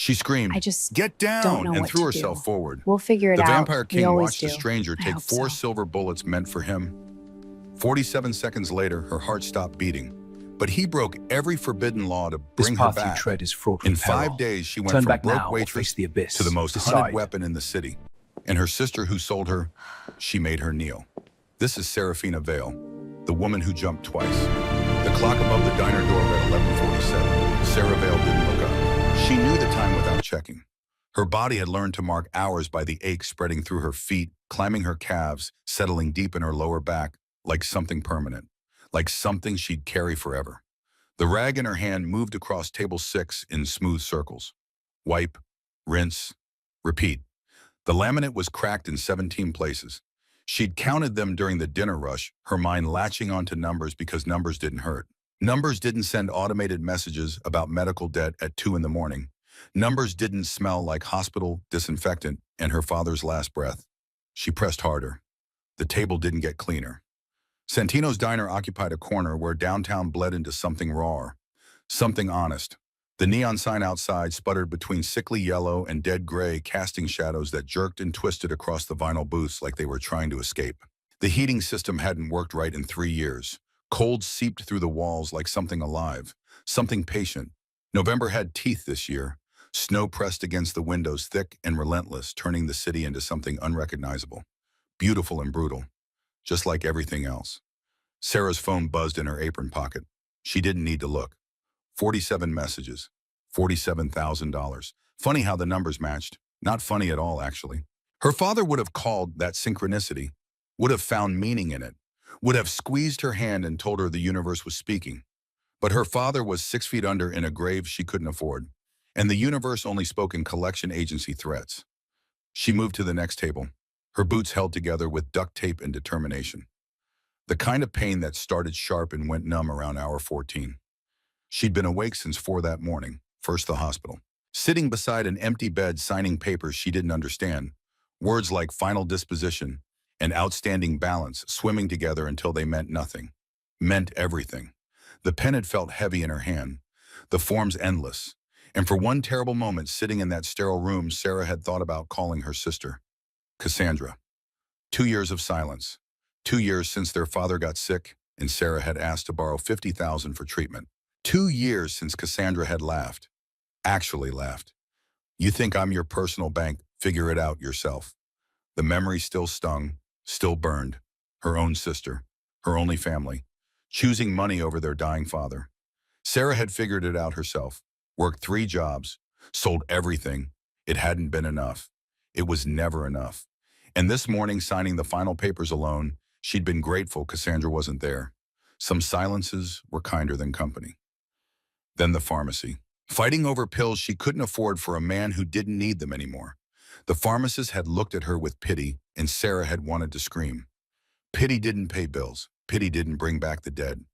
She screamed, I just "Get don't down!" know and what threw to herself do. forward. We'll figure it The out. Vampire We King always watched the do. stranger I take hope 4 so. silver bullets meant for him. 47 seconds later, her heart stopped beating. But he broke every forbidden law to This bring her path you back. tread is fraught In with peril. 5 days, she went Turn from back broke now or waitress face the abyss. to the most Decide. hunted weapon in the city. And her sister who sold her, she made her kneel. This is Serafina Vale, the woman who jumped twice. The clock above the diner door read 11:47. Sarah Vale didn't look up. She knew the time without checking. Her body had learned to mark hours by the ache spreading through her feet, climbing her calves, settling deep in her lower back, like something permanent, like something she'd carry forever. The rag in her hand moved across table 6 in smooth circles. Wipe, rinse, repeat. The laminate was cracked in 17 places. She'd counted them during the dinner rush, her mind latching onto numbers because numbers didn't hurt. Numbers didn't send automated messages about medical debt at 2 in the morning. Numbers didn't smell like hospital disinfectant and her father's last breath. She pressed harder. The table didn't get cleaner. Santino's diner occupied a corner where downtown bled into something raw, something honest. The neon sign outside sputtered between sickly yellow and dead gray, casting shadows that jerked and twisted across the vinyl booths like they were trying to escape. The heating system hadn't worked right in 3 years. Cold seeped through the walls like something alive, something patient. November had teeth this year. Snow pressed against the windows, thick and relentless, turning the city into something unrecognizable. Beautiful and brutal, just like everything else. Sarah's phone buzzed in her apron pocket. She didn't need to look. 47 messages, $47,000. Funny how the numbers matched. Not funny at all, actually. Her father would have called that synchronicity, would have found meaning in it, would have squeezed her hand and told her the universe was speaking. But her father was 6 feet under in a grave she couldn't afford, and the universe only spoke in collection agency threats. She moved to the next table, her boots held together with duct tape and determination. The kind of pain that started sharp and went numb around hour 14. She'd been awake since 4 that morning, first the hospital. Sitting beside an empty bed signing papers she didn't understand, words like final disposition and outstanding balance swimming together until they meant nothing. Meant everything. The pen had felt heavy in her hand, the forms endless. And for one terrible moment sitting in that sterile room, Sarah had thought about calling her sister, Cassandra. 2 years of silence. 2 years since their father got sick and Sarah had asked to borrow $50,000 for treatment. 2 years since Cassandra had laughed. Actually laughed. "You think I'm your personal bank, figure it out yourself." The memory still stung, still burned. Her own sister, her only family, choosing money over their dying father. Sarah had figured it out herself, worked 3 jobs, sold everything. It hadn't been enough. It was never enough. And this morning, signing the final papers alone, she'd been grateful Cassandra wasn't there. Some silences were kinder than company. Then the pharmacy. Fighting over pills she couldn't afford for a man who didn't need them anymore. The pharmacist had looked at her with pity, and Sarah had wanted to scream. Pity didn't pay bills. Pity didn't bring back the dead.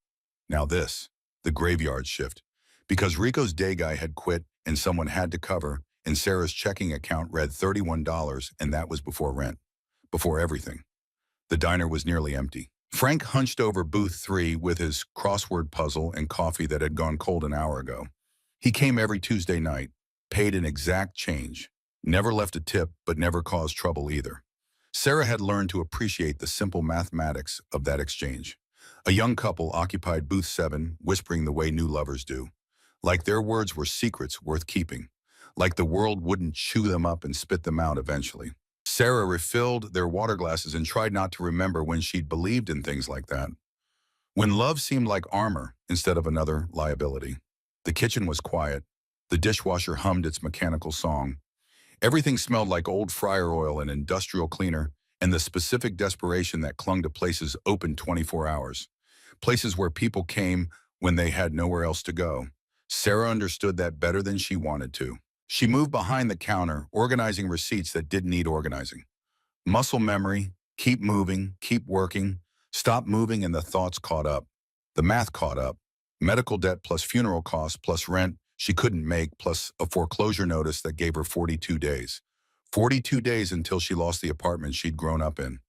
Now this, the graveyard shift. Because Rico's day guy had quit and someone had to cover, and Sarah's checking account read $31, and that was before rent. Before everything. The diner was nearly empty. Frank hunched over booth 3 with his crossword puzzle and coffee that had gone cold an hour ago. He came every Tuesday night, paid an exact change, never left a tip, but never caused trouble either. Sarah had learned to appreciate the simple mathematics of that exchange. A young couple occupied booth 7, whispering the way new lovers do. Like their words were secrets worth keeping. Like the world wouldn't chew them up and spit them out eventually. Sarah refilled their water glasses and tried not to remember when she'd believed in things like that. When love seemed like armor instead of another liability. The kitchen was quiet. The dishwasher hummed its mechanical song. Everything smelled like old fryer oil and industrial cleaner, and the specific desperation that clung to places open 24 hours. Places where people came when they had nowhere else to go. Sarah understood that better than she wanted to. She moved behind the counter, organizing receipts that didn't need organizing. Muscle memory, keep moving, keep working, stop moving, and the thoughts caught up. The math caught up. Medical debt plus funeral costs plus rent she couldn't make plus a foreclosure notice that gave her 42 days. 42 days until she lost the apartment she'd grown up in.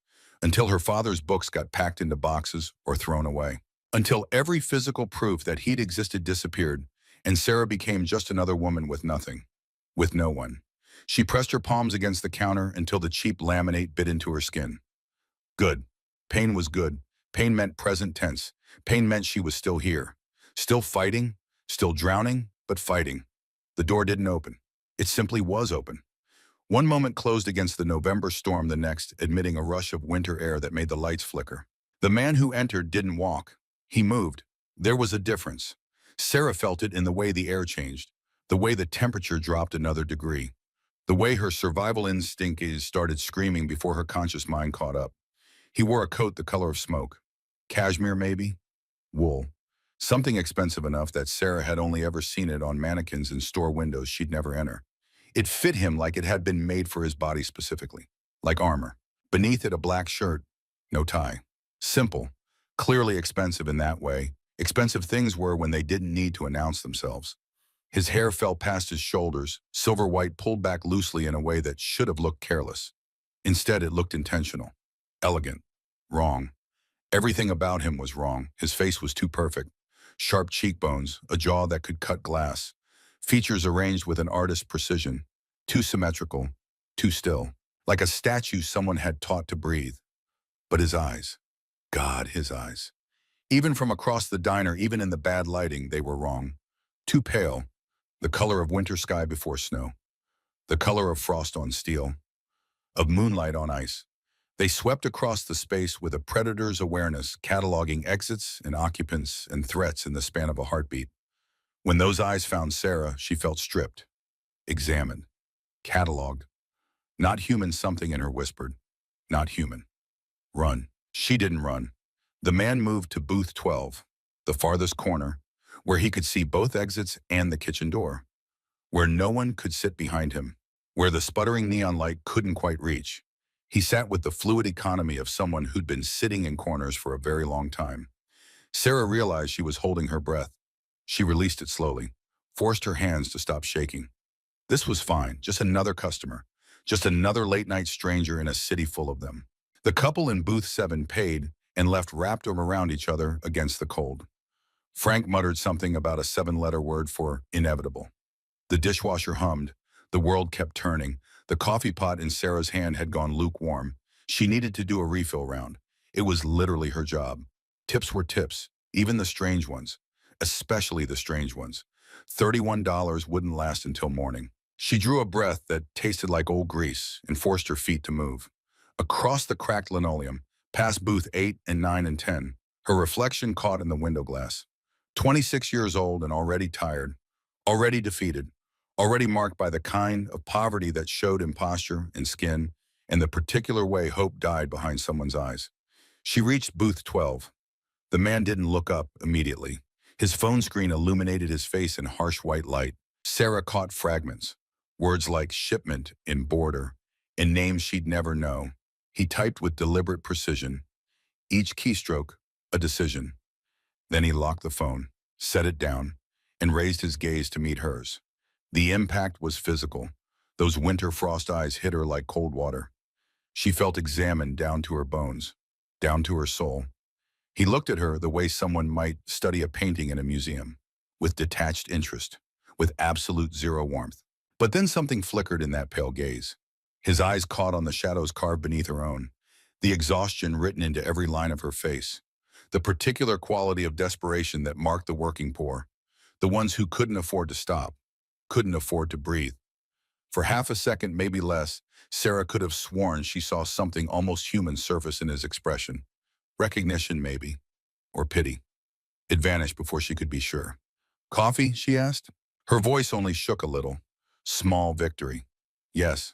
Until her father's books got packed into boxes or thrown away. Until every physical proof that he'd existed disappeared, and Sarah became just another woman with nothing. with no one. She pressed her palms against the counter until the cheap laminate bit into her skin. Good. Pain was good. Pain meant present tense. Pain meant she was still here. Still fighting, still drowning, but fighting. The door didn't open. It simply was open. One moment closed against the November storm, the next admitting a rush of winter air that made the lights flicker. The man who entered didn't walk. He moved. There was a difference. Sarah felt it in the way the air changed, the way the temperature dropped another degree, the way her survival instincts started screaming before her conscious mind caught up. He wore a coat the color of smoke. Cashmere, maybe? Wool. Something expensive enough that Sarah had only ever seen it on mannequins in store windows she'd never enter. It fit him like it had been made for his body specifically, like armor. Beneath it, a black shirt, no tie. Simple, clearly expensive in that way. Expensive things were when they didn't need to announce themselves. His hair fell past his shoulders, silver white pulled back loosely in a way that should have looked careless. Instead, it looked intentional, elegant, wrong. Everything about him was wrong. His face was too perfect. Sharp cheekbones, a jaw that could cut glass. Features arranged with an artist's precision. Too symmetrical, too still. Like a statue someone had taught to breathe. But his eyes. God, his eyes. Even from across the diner, even in the bad lighting, they were wrong. Too pale. The color of winter sky before snow. The color of frost on steel. Of moonlight on ice. They swept across the space with a predator's awareness, cataloging exits and occupants and threats in the span of a heartbeat. When those eyes found Sarah, she felt stripped, examined, cataloged. Not human, something in her whispered. Not human. Run. She didn't run. The man moved to booth 12, the farthest corner, where he could see both exits and the kitchen door, where no one could sit behind him, where the sputtering neon light couldn't quite reach. He sat with the fluid economy of someone who'd been sitting in corners for a very long time. Sarah realized she was holding her breath. She released it slowly, forced her hands to stop shaking. This was fine, just another customer, just another late-night stranger in a city full of them. The couple in booth 7 paid and left wrapped around each other against the cold. Frank muttered something about a 7-letter word for inevitable. The dishwasher hummed. The world kept turning. The coffee pot in Sarah's hand had gone lukewarm. She needed to do a refill round. It was literally her job. Tips were tips, even the strange ones, especially the strange ones. $31 wouldn't last until morning. She drew a breath that tasted like old grease and forced her feet to move. Across the cracked linoleum, past booth 8 and 9 and 10, her reflection caught in the window glass. 26 years old and already tired, already defeated, already marked by the kind of poverty that showed in posture and skin, and the particular way hope died behind someone's eyes. She reached booth 12. The man didn't look up immediately. His phone screen illuminated his face in harsh white light. Sarah caught fragments, words like shipment and border, and names she'd never know. He typed with deliberate precision, each keystroke a decision. Then he locked the phone, set it down, and raised his gaze to meet hers. The impact was physical. Those winter frost eyes hit her like cold water. She felt examined down to her bones, down to her soul. He looked at her the way someone might study a painting in a museum, with detached interest, with absolute zero warmth. But then something flickered in that pale gaze. His eyes caught on the shadows carved beneath her own, the exhaustion written into every line of her face, the particular quality of desperation that marked the working poor, the ones who couldn't afford to stop, couldn't afford to breathe. For half a second, maybe less, Sarah could have sworn she saw something almost human surface in his expression. Recognition, maybe, or pity. It vanished before she could be sure. "Coffee?" she asked. Her voice only shook a little. Small victory. Yes,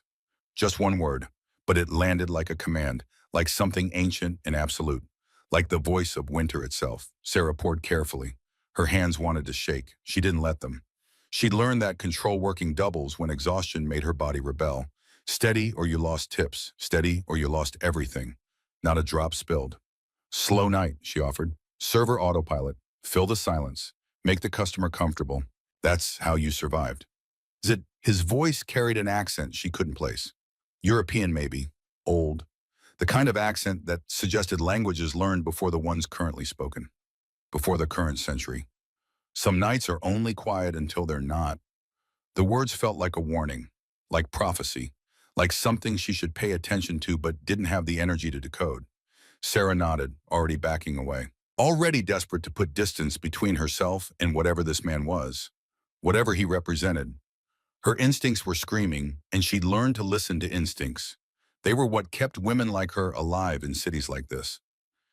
just one word, but it landed like a command, like something ancient and absolute, like the voice of winter itself. Sarah poured carefully. Her hands wanted to shake. She didn't let them. She'd learned that control working doubles when exhaustion made her body rebel. Steady or you lost tips. Steady or you lost everything. Not a drop spilled. "Slow night," she offered. "Server autopilot. Fill the silence. Make the customer comfortable. That's how you survived." His voice carried an accent she couldn't place. European, maybe. Old. The kind of accent that suggested languages learned before the ones currently spoken. Before the current century. Some nights are only quiet until they're not. The words felt like a warning, like prophecy, like something she should pay attention to but didn't have the energy to decode. Sarah nodded, already backing away, already desperate to put distance between herself and whatever this man was, whatever he represented. Her instincts were screaming, and she'd learned to listen to instincts. They were what kept women like her alive in cities like this.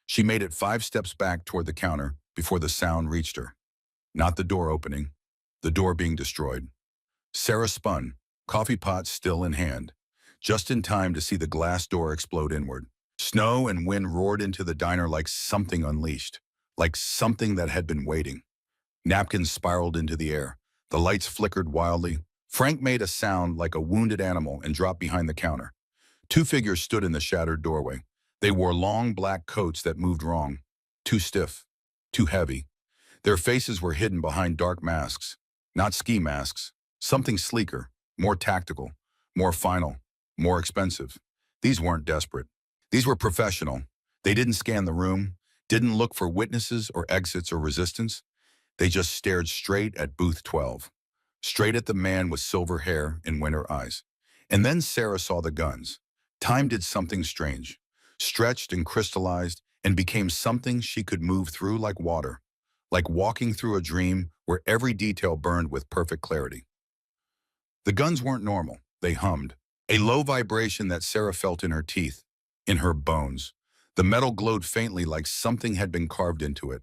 She made it 5 steps back toward the counter before the sound reached her. Not the door opening, the door being destroyed. Sarah spun, coffee pot still in hand, just in time to see the glass door explode inward. Snow and wind roared into the diner like something unleashed, like something that had been waiting. Napkins spiraled into the air. The lights flickered wildly. Frank made a sound like a wounded animal and dropped behind the counter. 2 figures stood in the shattered doorway. They wore long black coats that moved wrong, too stiff, too heavy. Their faces were hidden behind dark masks, not ski masks, something sleeker, more tactical, more final, more expensive. These weren't desperate. These were professional. They didn't scan the room, didn't look for witnesses or exits or resistance. They just stared straight at booth 12, straight at the man with silver hair and winter eyes. And then Sarah saw the guns. Time did something strange, stretched and crystallized and became something she could move through like water, like walking through a dream where every detail burned with perfect clarity. The guns weren't normal. They hummed, a low vibration that Sarah felt in her teeth, in her bones. The metal glowed faintly like something had been carved into it,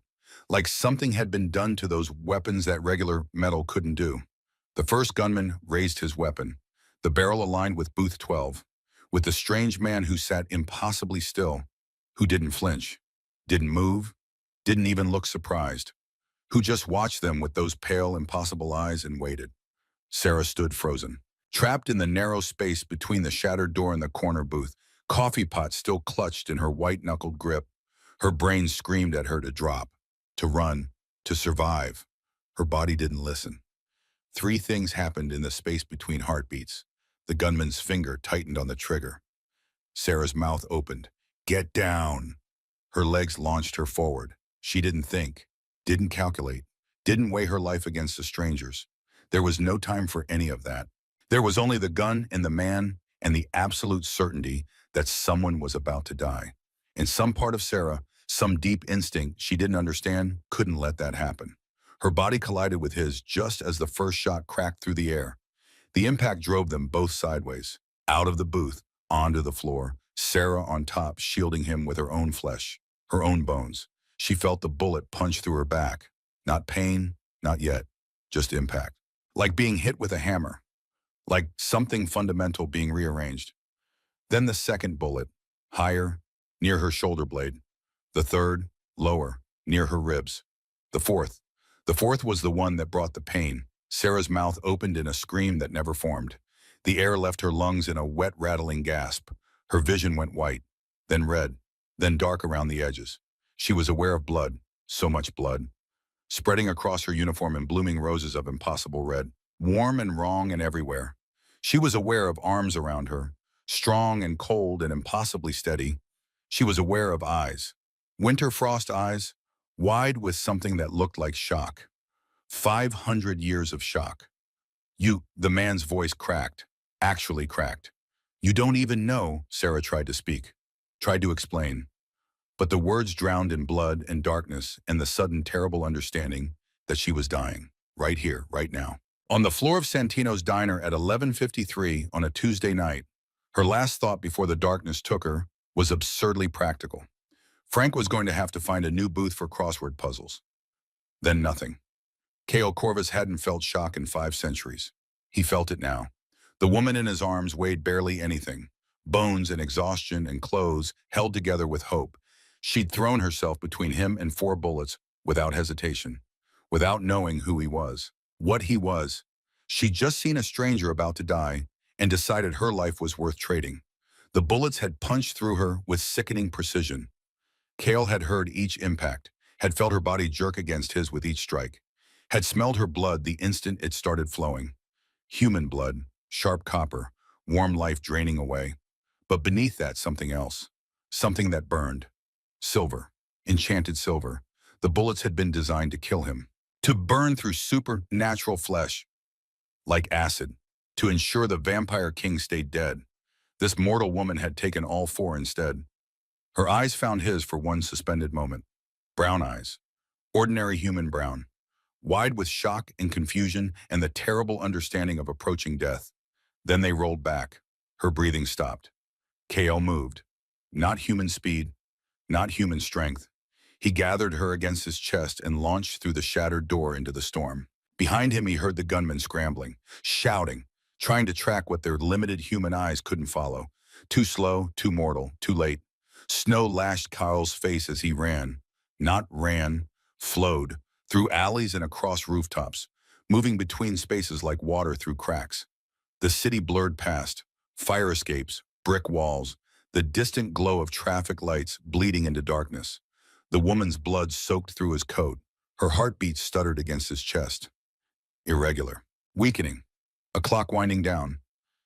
like something had been done to those weapons that regular metal couldn't do. The first gunman raised his weapon, the barrel aligned with booth 12, with the strange man who sat impossibly still, who didn't flinch, didn't move, didn't even look surprised, who just watched them with those pale, impossible eyes and waited. Sarah stood frozen, trapped in the narrow space between the shattered door and the corner booth, coffee pot still clutched in her white-knuckled grip. Her brain screamed at her to drop, to run, to survive. Her body didn't listen. 3 things happened in the space between heartbeats. The gunman's finger tightened on the trigger. Sarah's mouth opened. Get down! Her legs launched her forward. She didn't think, didn't calculate, didn't weigh her life against a stranger's. There was no time for any of that. There was only the gun and the man and the absolute certainty that someone was about to die. And some part of Sarah, some deep instinct she didn't understand, couldn't let that happen. Her body collided with his just as the first shot cracked through the air. The impact drove them both sideways, out of the booth, onto the floor, Sarah on top, shielding him with her own flesh, her own bones. She felt the bullet punch through her back. Not pain, not yet, just impact. Like being hit with a hammer, like something fundamental being rearranged. Then the second bullet, higher, near her shoulder blade. The third, lower, near her ribs. The fourth was the one that brought the pain. Sarah's mouth opened in a scream that never formed. The air left her lungs in a wet, rattling gasp. Her vision went white, then red, then dark around the edges. She was aware of blood, so much blood, spreading across her uniform in blooming roses of impossible red, warm and wrong and everywhere. She was aware of arms around her, strong and cold and impossibly steady. She was aware of eyes, winter frost eyes, wide with something that looked like shock. 500 years of shock. The man's voice cracked, actually cracked. You don't even know, Sarah tried to speak, tried to explain. But the words drowned in blood and darkness and the sudden terrible understanding that she was dying, right here, right now. On the floor of Santino's diner at 11:53 on a Tuesday night, her last thought before the darkness took her was absurdly practical. Frank was going to have to find a new booth for crossword puzzles. Then nothing. Cale Corvus hadn't felt shock in 5 centuries. He felt it now. The woman in his arms weighed barely anything. Bones and exhaustion and clothes held together with hope. She'd thrown herself between him and 4 bullets without hesitation, without knowing who he was, what he was. She'd just seen a stranger about to die and decided her life was worth trading. The bullets had punched through her with sickening precision. Cale had heard each impact, had felt her body jerk against his with each strike, had smelled her blood the instant it started flowing. Human blood, sharp copper, warm life draining away. But beneath that, something else, something that burned. Silver, enchanted silver. The bullets had been designed to kill him, to burn through supernatural flesh, like acid, to ensure the vampire king stayed dead. This mortal woman had taken all four instead. Her eyes found his for one suspended moment. Brown eyes. Ordinary human brown. Wide with shock and confusion and the terrible understanding of approaching death. Then they rolled back. Her breathing stopped. KL moved. Not human speed, not human strength. He gathered her against his chest and launched through the shattered door into the storm. Behind him he heard the gunmen scrambling, shouting, trying to track what their limited human eyes couldn't follow. Too slow, too mortal, too late. Snow lashed Kyle's face as he ran. Not ran, flowed, through alleys and across rooftops, moving between spaces like water through cracks. The city blurred past, fire escapes, brick walls, the distant glow of traffic lights bleeding into darkness. The woman's blood soaked through his coat. Her heartbeat stuttered against his chest. Irregular. Weakening. A clock winding down.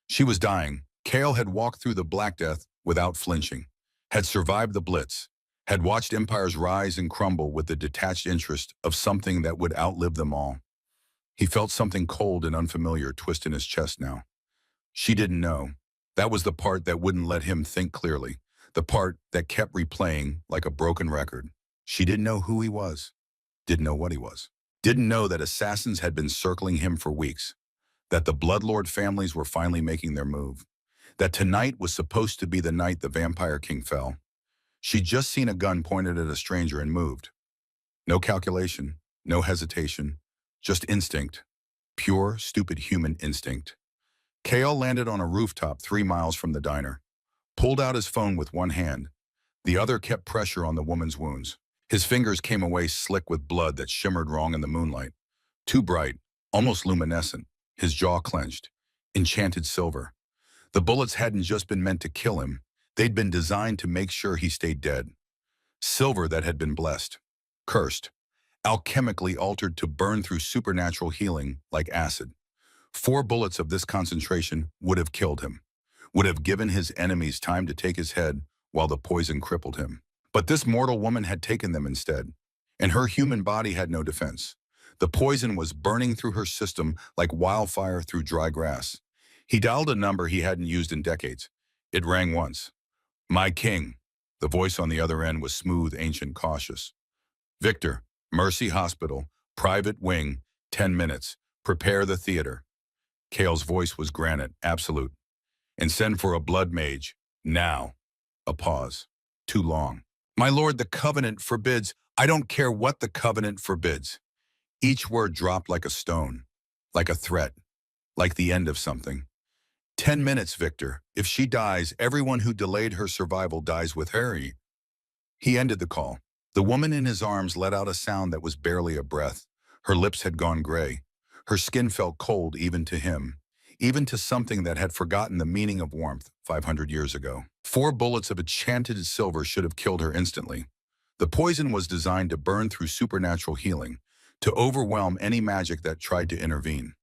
She was dying. Kale had walked through the Black Death without flinching, had survived the Blitz, had watched empires rise and crumble with the detached interest of something that would outlive them all. He felt something cold and unfamiliar twist in his chest now. She didn't know. That was the part that wouldn't let him think clearly, the part that kept replaying like a broken record. She didn't know who he was, didn't know what he was, didn't know that assassins had been circling him for weeks, that the Bloodlord families were finally making their move, that tonight was supposed to be the night the Vampire King fell. She'd just seen a gun pointed at a stranger and moved. No calculation, no hesitation, just instinct. Pure, stupid human instinct. Kale landed on a rooftop 3 miles from the diner, pulled out his phone with one hand. The other kept pressure on the woman's wounds. His fingers came away slick with blood that shimmered wrong in the moonlight. Too bright, almost luminescent. His jaw clenched. Enchanted silver. The bullets hadn't just been meant to kill him. They'd been designed to make sure he stayed dead. Silver that had been blessed. Cursed. Alchemically altered to burn through supernatural healing like acid. 4 bullets of this concentration would have killed him, would have given his enemies time to take his head while the poison crippled him. But this mortal woman had taken them instead, and her human body had no defense. The poison was burning through her system like wildfire through dry grass. He dialed a number he hadn't used in decades. It rang once. My king. The voice on the other end was smooth, ancient, cautious. Victor, Mercy Hospital, private wing, 10 minutes. Prepare the theater. Kale's voice was granite, absolute. And send for a blood mage, now. A pause. Too long. My lord, the covenant forbids. I don't care what the covenant forbids. Each word dropped like a stone, like a threat, like the end of something. 10 minutes, Victor. If she dies, everyone who delayed her survival dies with her. He ended the call. The woman in his arms let out a sound that was barely a breath. Her lips had gone gray. Her skin felt cold even to him, even to something that had forgotten the meaning of warmth 500 years ago. 4 bullets of enchanted silver should have killed her instantly. The poison was designed to burn through supernatural healing, to overwhelm any magic that tried to intervene.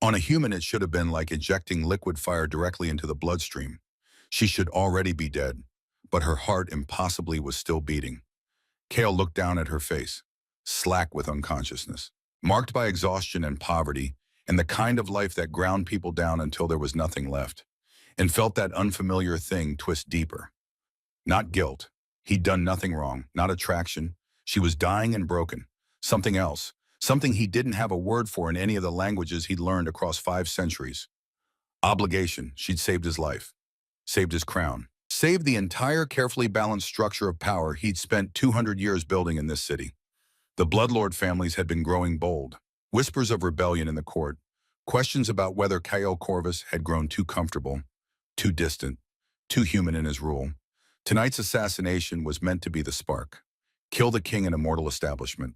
On a human, it should have been like injecting liquid fire directly into the bloodstream. She should already be dead, but her heart impossibly was still beating. Kale looked down at her face, slack with unconsciousness, marked by exhaustion and poverty, and the kind of life that ground people down until there was nothing left, and felt that unfamiliar thing twist deeper. Not guilt. He'd done nothing wrong, not attraction. She was dying and broken. Something else. Something he didn't have a word for in any of the languages he'd learned across 5 centuries. Obligation. She'd saved his life. Saved his crown. Saved the entire carefully balanced structure of power he'd spent 200 years building in this city. The Bloodlord families had been growing bold. Whispers of rebellion in the court. Questions about whether Kyle Corvus had grown too comfortable, too distant, too human in his rule. Tonight's assassination was meant to be the spark. Kill the king and immortal establishment.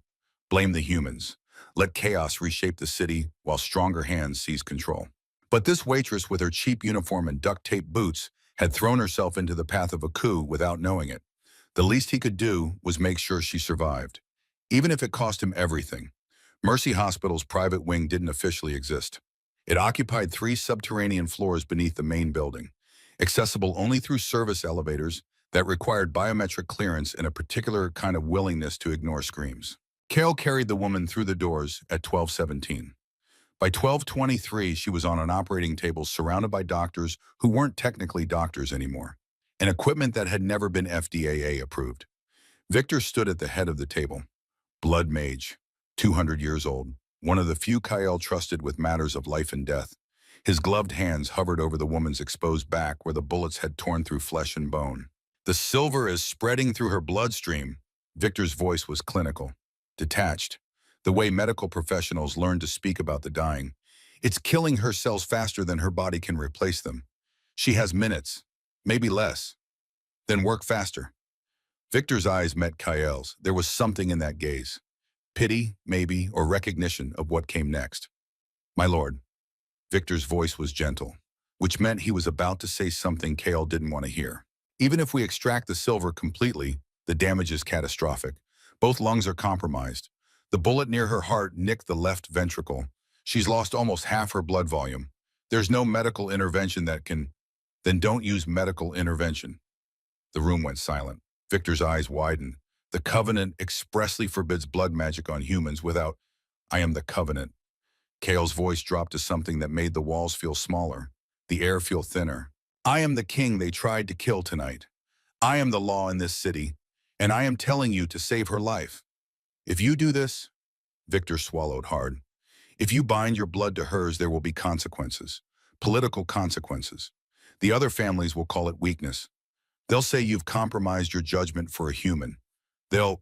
Blame the humans. Let chaos reshape the city while stronger hands seize control. But this waitress with her cheap uniform and duct-tape boots had thrown herself into the path of a coup without knowing it. The least he could do was make sure she survived, even if it cost him everything. Mercy Hospital's private wing didn't officially exist. It occupied 3 subterranean floors beneath the main building, accessible only through service elevators that required biometric clearance and a particular kind of willingness to ignore screams. Kale carried the woman through the doors at 12:17. By 12:23, she was on an operating table surrounded by doctors who weren't technically doctors anymore, and equipment that had never been FDA approved. Victor stood at the head of the table, blood mage, 200 years old, one of the few Kyle trusted with matters of life and death. His gloved hands hovered over the woman's exposed back where the bullets had torn through flesh and bone. The silver is spreading through her bloodstream. Victor's voice was clinical, detached, the way medical professionals learn to speak about the dying. It's killing her cells faster than her body can replace them. She has minutes, maybe less. Then work faster. Victor's eyes met Kyle's. There was something in that gaze. Pity, maybe, or recognition of what came next. My lord. Victor's voice was gentle, which meant he was about to say something Kyle didn't want to hear. Even if we extract the silver completely, the damage is catastrophic. Both lungs are compromised. The bullet near her heart nicked the left ventricle. She's lost almost half her blood volume. There's no medical intervention that can... Then don't use medical intervention. The room went silent. Victor's eyes widened. The Covenant expressly forbids blood magic on humans without, I am the Covenant. Kale's voice dropped to something that made the walls feel smaller, the air feel thinner. I am the king they tried to kill tonight. I am the law in this city, and I am telling you to save her life. If you do this, Victor swallowed hard. If you bind your blood to hers, there will be consequences, political consequences. The other families will call it weakness. They'll say you've compromised your judgment for a human. The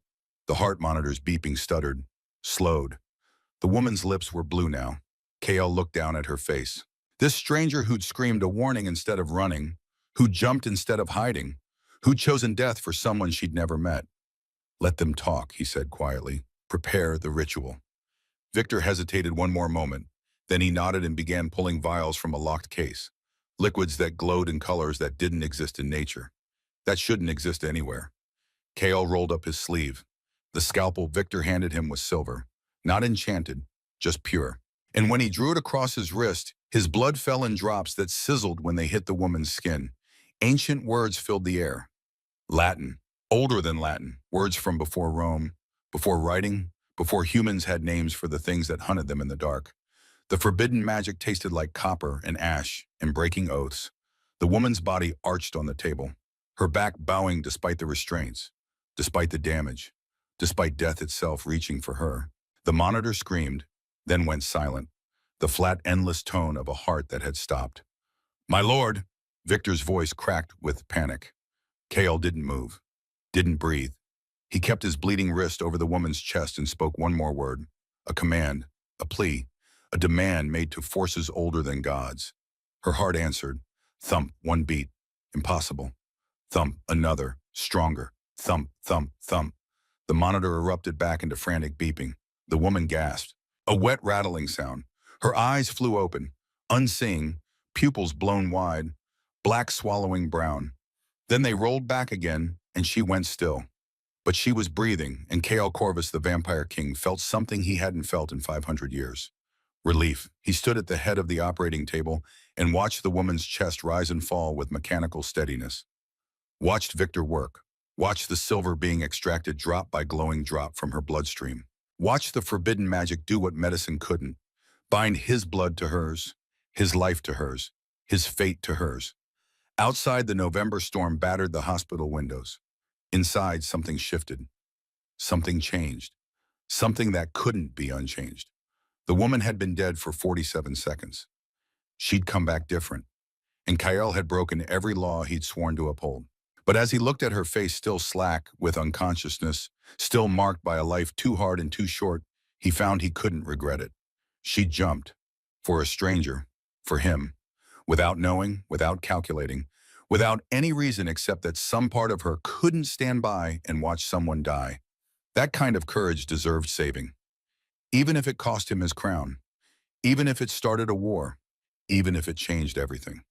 heart monitor's beeping stuttered, slowed. The woman's lips were blue now. Kale looked down at her face. This stranger who'd screamed a warning instead of running, who'd jumped instead of hiding, who'd chosen death for someone she'd never met. Let them talk, he said quietly. Prepare the ritual. Victor hesitated one more moment. Then he nodded and began pulling vials from a locked case. Liquids that glowed in colors that didn't exist in nature. That shouldn't exist anywhere. Kale rolled up his sleeve. The scalpel Victor handed him was silver. Not enchanted, just pure. And when he drew it across his wrist, his blood fell in drops that sizzled when they hit the woman's skin. Ancient words filled the air. Latin, older than Latin, words from before Rome, before writing, before humans had names for the things that hunted them in the dark. The forbidden magic tasted like copper and ash and breaking oaths. The woman's body arched on the table, her back bowing despite the restraints, despite the damage, despite death itself reaching for her. The monitor screamed, then went silent, the flat, endless tone of a heart that had stopped. My lord, Victor's voice cracked with panic. Kale didn't move, didn't breathe. He kept his bleeding wrist over the woman's chest and spoke one more word, a command, a plea, a demand made to forces older than gods. Her heart answered, thump, one beat, impossible. Thump, another, stronger, thump, thump, thump. The monitor erupted back into frantic beeping. The woman gasped, a wet rattling sound. Her eyes flew open, unseeing, pupils blown wide, black swallowing brown. Then they rolled back again, and she went still. But she was breathing, and Kale Corvus, the Vampire King, felt something he hadn't felt in 500 years. Relief. He stood at the head of the operating table and watched the woman's chest rise and fall with mechanical steadiness. Watched Victor work. Watched the silver being extracted drop by glowing drop from her bloodstream. Watched the forbidden magic do what medicine couldn't. Bind his blood to hers, his life to hers, his fate to hers. Outside, the November storm battered the hospital windows. Inside, something shifted. Something changed. Something that couldn't be unchanged. The woman had been dead for 47 seconds. She'd come back different. And Kyle had broken every law he'd sworn to uphold. But as he looked at her face still slack with unconsciousness, still marked by a life too hard and too short, he found he couldn't regret it. She jumped. For a stranger. For him. Without knowing, without calculating, without any reason except that some part of her couldn't stand by and watch someone die. That kind of courage deserved saving. Even if it cost him his crown. Even if it started a war. Even if it changed everything.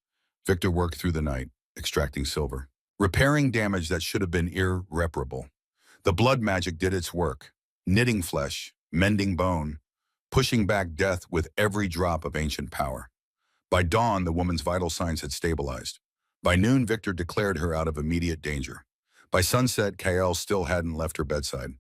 Victor worked through the night, extracting silver. Repairing damage that should have been irreparable. The blood magic did its work, knitting flesh, mending bone, pushing back death with every drop of ancient power. By dawn, the woman's vital signs had stabilized. By noon, Victor declared her out of immediate danger. By sunset, Kyle still hadn't left her bedside.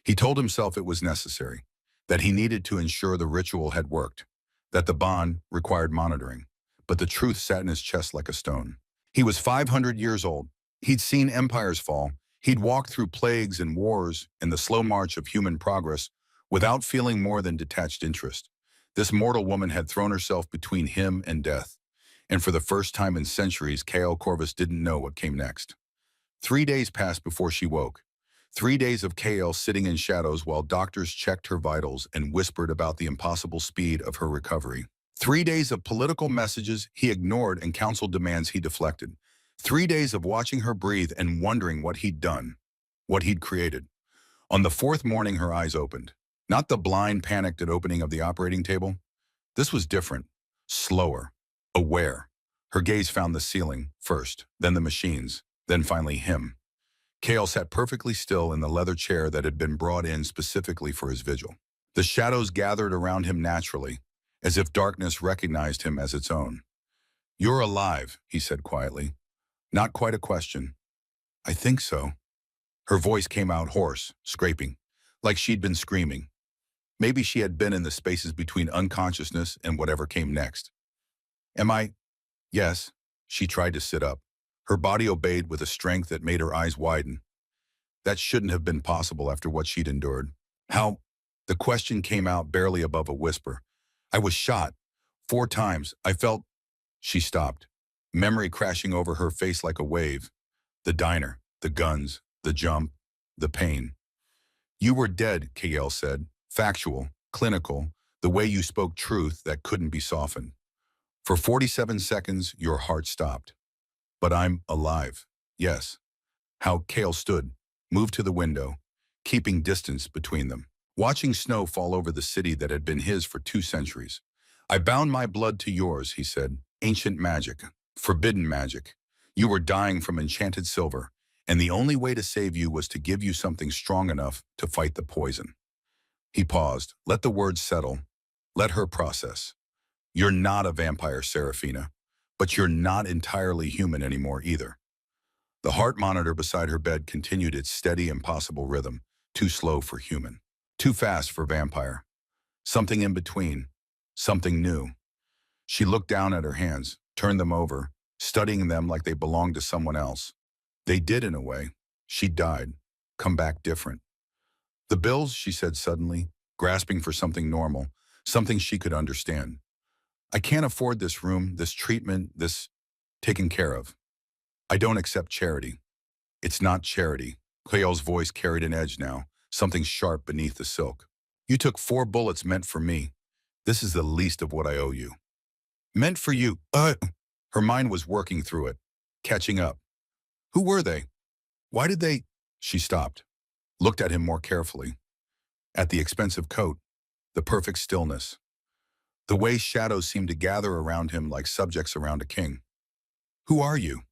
He told himself it was necessary, that he needed to ensure the ritual had worked. that the bond required monitoring, but the truth sat in his chest like a stone. He was 500 years old. He'd seen empires fall. He'd walked through plagues and wars and the slow march of human progress without feeling more than detached interest. This mortal woman had thrown herself between him and death, and for the first time in centuries, Kael Corvus didn't know what came next. 3 days passed before she woke. 3 days of Kael sitting in shadows while doctors checked her vitals and whispered about the impossible speed of her recovery. 3 days of political messages he ignored and council demands he deflected. 3 days of watching her breathe and wondering what he'd done, what he'd created. On the fourth morning, her eyes opened. Not the blind, panicked at opening of the operating table. This was different, slower, aware. Her gaze found the ceiling first, then the machines, then finally him. Kael sat perfectly still in the leather chair that had been brought in specifically for his vigil. The shadows gathered around him naturally, as if darkness recognized him as its own. "You're alive," he said quietly. Not quite a question. "I think so." Her voice came out hoarse, scraping, like she'd been screaming. Maybe she had been in the spaces between unconsciousness and whatever came next. "Am I?" "Yes." She tried to sit up. Her body obeyed with a strength that made her eyes widen. That shouldn't have been possible after what she'd endured. "How?" The question came out barely above a whisper. "I was shot. 4 times. I felt—" She stopped, memory crashing over her face like a wave. The diner, the guns, the jump, the pain. "You were dead," Kael said. Factual, clinical, the way you spoke truth that couldn't be softened. "For 47 seconds, your heart stopped. But I'm alive." "Yes." How Kael stood, moved to the window, keeping distance between them, watching snow fall over the city that had been his for 2 centuries. "I bound my blood to yours," he said. "Ancient magic, forbidden magic. You were dying from enchanted silver, and the only way to save you was to give you something strong enough to fight the poison." He paused. Let the words settle. Let her process. "You're not a vampire, Serafina, but you're not entirely human anymore either." The heart monitor beside her bed continued its steady, impossible rhythm, too slow for human, too fast for vampire. Something in between, something new. She looked down at her hands, turned them over, studying them like they belonged to someone else. They did in a way. She died, come back different. "The bills," she said suddenly, grasping for something normal, something she could understand. "I can't afford this room, this treatment, this taken care of. I don't accept charity." "It's not charity." Cleo's voice carried an edge now, something sharp beneath the silk. "You took 4 bullets meant for me. This is the least of what I owe you." "Meant for you?" Her mind was working through it, catching up. "Who were they? Why did they—" She stopped, looked at him more carefully. At the expensive coat, the perfect stillness. The way shadows seemed to gather around him like subjects around a king. "Who are you?"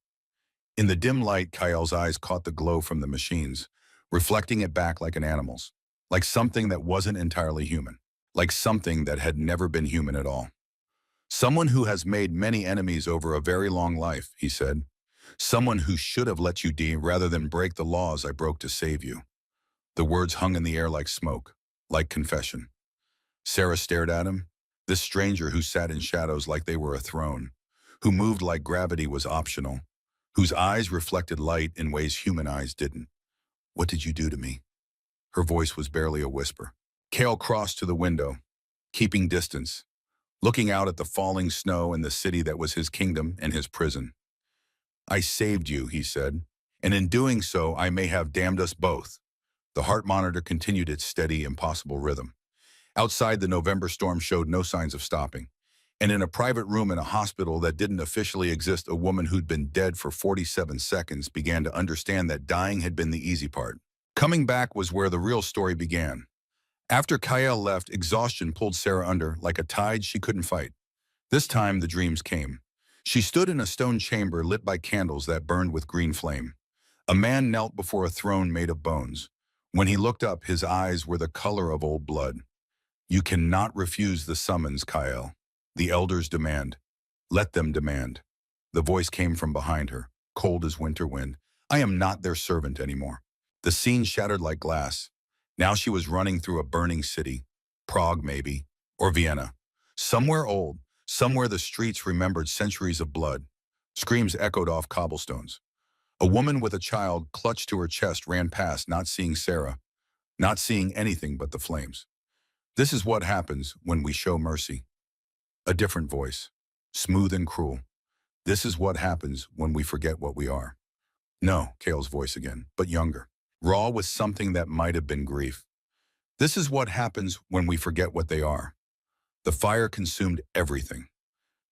In the dim light, Kael's eyes caught the glow from the machines, reflecting it back like an animal's, like something that wasn't entirely human, like something that had never been human at all. "Someone who has made many enemies over a very long life," he said. "Someone who should have let you die rather than break the laws I broke to save you." The words hung in the air like smoke, like confession. Sarah stared at him, this stranger who sat in shadows like they were a throne, who moved like gravity was optional, whose eyes reflected light in ways human eyes didn't. "What did you do to me?" Her voice was barely a whisper. Kael crossed to the window, keeping distance, looking out at the falling snow and the city that was his kingdom and his prison. "I saved you," he said, "and in doing so, I may have damned us both." The heart monitor continued its steady, impossible rhythm. Outside, the November storm showed no signs of stopping. And in a private room in a hospital that didn't officially exist, a woman who'd been dead for 47 seconds began to understand that dying had been the easy part. Coming back was where the real story began. After Kael left, exhaustion pulled Sarah under like a tide she couldn't fight. This time, the dreams came. She stood in a stone chamber lit by candles that burned with green flame. A man knelt before a throne made of bones. When he looked up, his eyes were the color of old blood. "You cannot refuse the summons, Kael. The elders demand. Let them demand." The voice came from behind her, cold as winter wind. "I am not their servant anymore." The scene shattered like glass. Now she was running through a burning city, Prague maybe, or Vienna. Somewhere old, somewhere the streets remembered centuries of blood. Screams echoed off cobblestones. A woman with a child clutched to her chest ran past, not seeing Sarah, not seeing anything but the flames. This is what happens when we show mercy. A different voice, smooth and cruel. This is what happens when we forget what we are. No, Kale's voice again, but younger. Raw with something that might have been grief. This is what happens when we forget what they are. The fire consumed everything.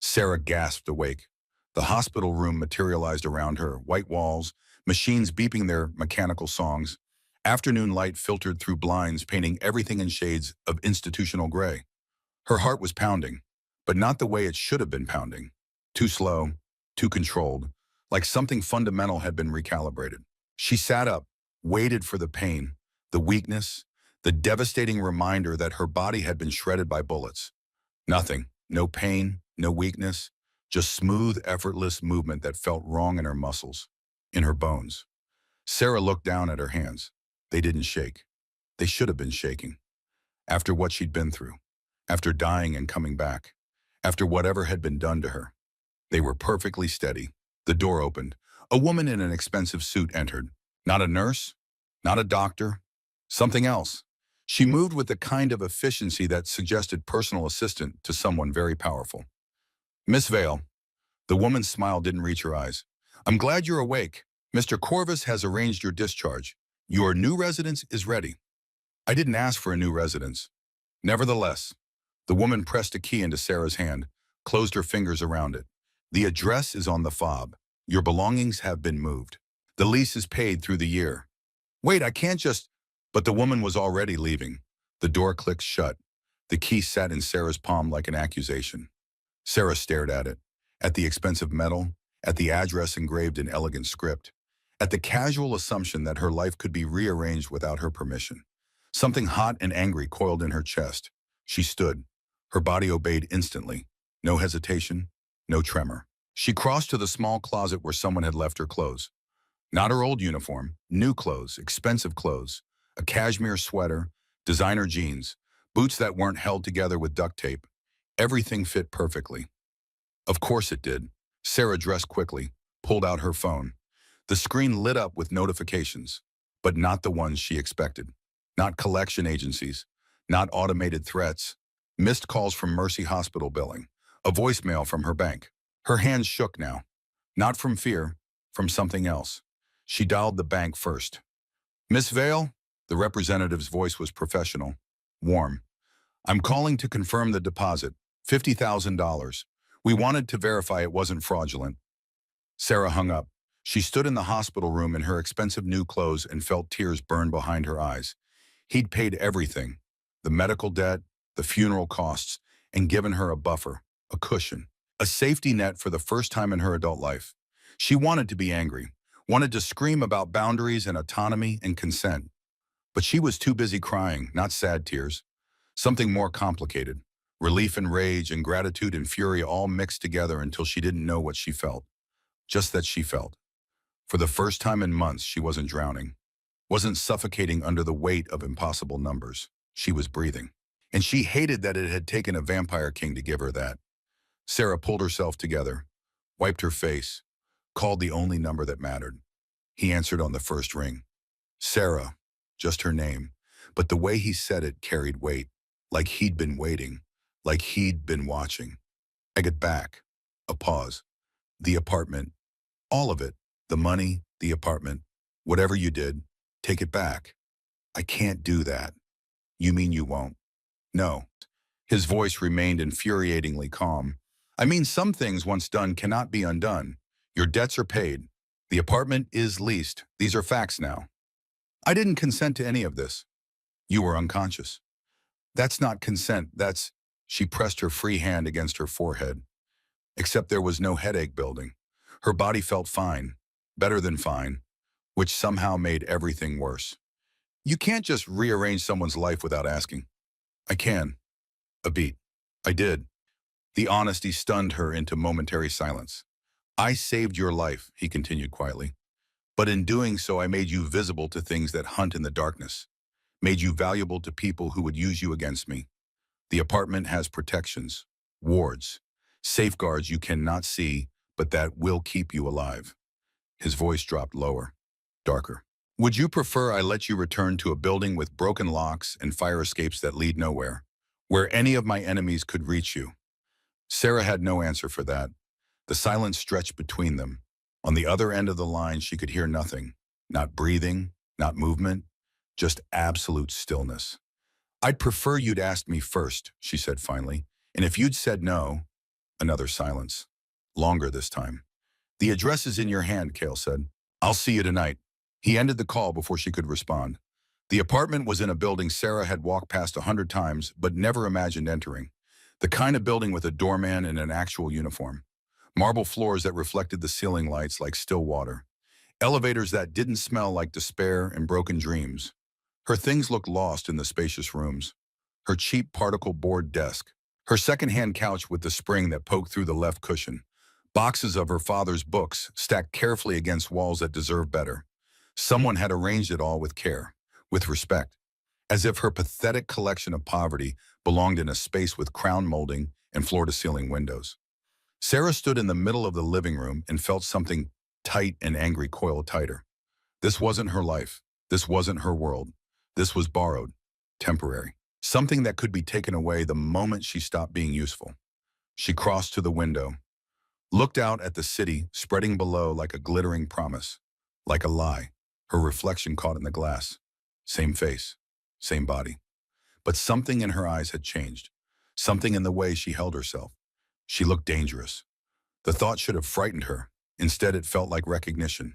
Sarah gasped awake. The hospital room materialized around her, white walls, machines beeping their mechanical songs. Afternoon light filtered through blinds, painting everything in shades of institutional gray. Her heart was pounding, but not the way it should have been pounding. Too slow, too controlled, like something fundamental had been recalibrated. She sat up, waited for the pain, the weakness, the devastating reminder that her body had been shredded by bullets. Nothing, no pain, no weakness, just smooth, effortless movement that felt wrong in her muscles, in her bones. Sarah looked down at her hands. They didn't shake. They should have been shaking. After what she'd been through, after dying and coming back, after whatever had been done to her. They were perfectly steady. The door opened. A woman in an expensive suit entered. Not a nurse, not a doctor, something else. She moved with the kind of efficiency that suggested personal assistant to someone very powerful. Miss Vale. The woman's smile didn't reach her eyes. I'm glad you're awake. Mr. Corvus has arranged your discharge. Your new residence is ready. I didn't ask for a new residence. Nevertheless, the woman pressed a key into Sarah's hand, closed her fingers around it. The address is on the fob. Your belongings have been moved. The lease is paid through the year. Wait, I can't just... But the woman was already leaving. The door clicked shut. The key sat in Sarah's palm like an accusation. Sarah stared at it, at the expensive metal, at the address engraved in elegant script, at the casual assumption that her life could be rearranged without her permission. Something hot and angry coiled in her chest. She stood. Her body obeyed instantly. No hesitation, no tremor. She crossed to the small closet where someone had left her clothes. Not her old uniform, new clothes, expensive clothes, a cashmere sweater, designer jeans, boots that weren't held together with duct tape. Everything fit perfectly. Of course it did. Sarah dressed quickly, pulled out her phone. The screen lit up with notifications, but not the ones she expected. Not collection agencies, not automated threats, missed calls from Mercy Hospital billing, a voicemail from her bank. Her hands shook now, not from fear, from something else. She dialed the bank first. Miss Vale? The representative's voice was professional, warm. I'm calling to confirm the deposit, $50,000. We wanted to verify it wasn't fraudulent. Sarah hung up. She stood in the hospital room in her expensive new clothes and felt tears burn behind her eyes. He'd paid everything, the medical debt, the funeral costs, and given her a buffer, a cushion, a safety net for the first time in her adult life. She wanted to be angry, wanted to scream about boundaries and autonomy and consent. But she was too busy crying, not sad tears. Something more complicated. Relief and rage and gratitude and fury all mixed together until she didn't know what she felt. Just that she felt. For the first time in months, she wasn't drowning. Wasn't suffocating under the weight of impossible numbers. She was breathing. And she hated that it had taken a vampire king to give her that. Sarah pulled herself together, wiped her face, called the only number that mattered. He answered on the first ring. Sarah, just her name. But the way he said it carried weight, like he'd been waiting, like he'd been watching. I get back. A pause. The apartment. All of it. The money, the apartment. Whatever you did, take it back. I can't do that. You mean you won't? No. His voice remained infuriatingly calm. I mean, some things once done cannot be undone. Your debts are paid. The apartment is leased. These are facts now. I didn't consent to any of this. You were unconscious. That's not consent, that's... She pressed her free hand against her forehead. Except there was no headache building. Her body felt fine, better than fine, which somehow made everything worse. You can't just rearrange someone's life without asking. I can. A beat. I did. The honesty stunned her into momentary silence. I saved your life, he continued quietly. But in doing so, I made you visible to things that hunt in the darkness. Made you valuable to people who would use you against me. The apartment has protections. Wards. Safeguards you cannot see, but that will keep you alive. His voice dropped lower, darker. Would you prefer I let you return to a building with broken locks and fire escapes that lead nowhere, where any of my enemies could reach you? Sarah had no answer for that. The silence stretched between them. On the other end of the line, she could hear nothing. Not breathing, not movement, just absolute stillness. I'd prefer you'd asked me first, she said finally. And if you'd said no, another silence. Longer this time. The address is in your hand, Cale said. I'll see you tonight. He ended the call before she could respond. The apartment was in a building Sarah had walked past 100 times but never imagined entering. The kind of building with a doorman in an actual uniform. Marble floors that reflected the ceiling lights like still water. Elevators that didn't smell like despair and broken dreams. Her things looked lost in the spacious rooms. Her cheap particle board desk. Her second-hand couch with the spring that poked through the left cushion. Boxes of her father's books stacked carefully against walls that deserved better. Someone had arranged it all with care, with respect, as if her pathetic collection of poverty belonged in a space with crown molding and floor-to-ceiling windows. Sarah stood in the middle of the living room and felt something tight and angry coil tighter. This wasn't her life. This wasn't her world. This was borrowed, temporary, something that could be taken away the moment she stopped being useful. She crossed to the window, looked out at the city spreading below like a glittering promise, like a lie, her reflection caught in the glass. Same face, same body. But something in her eyes had changed, something in the way she held herself. She looked dangerous. The thought should have frightened her. Instead, it felt like recognition.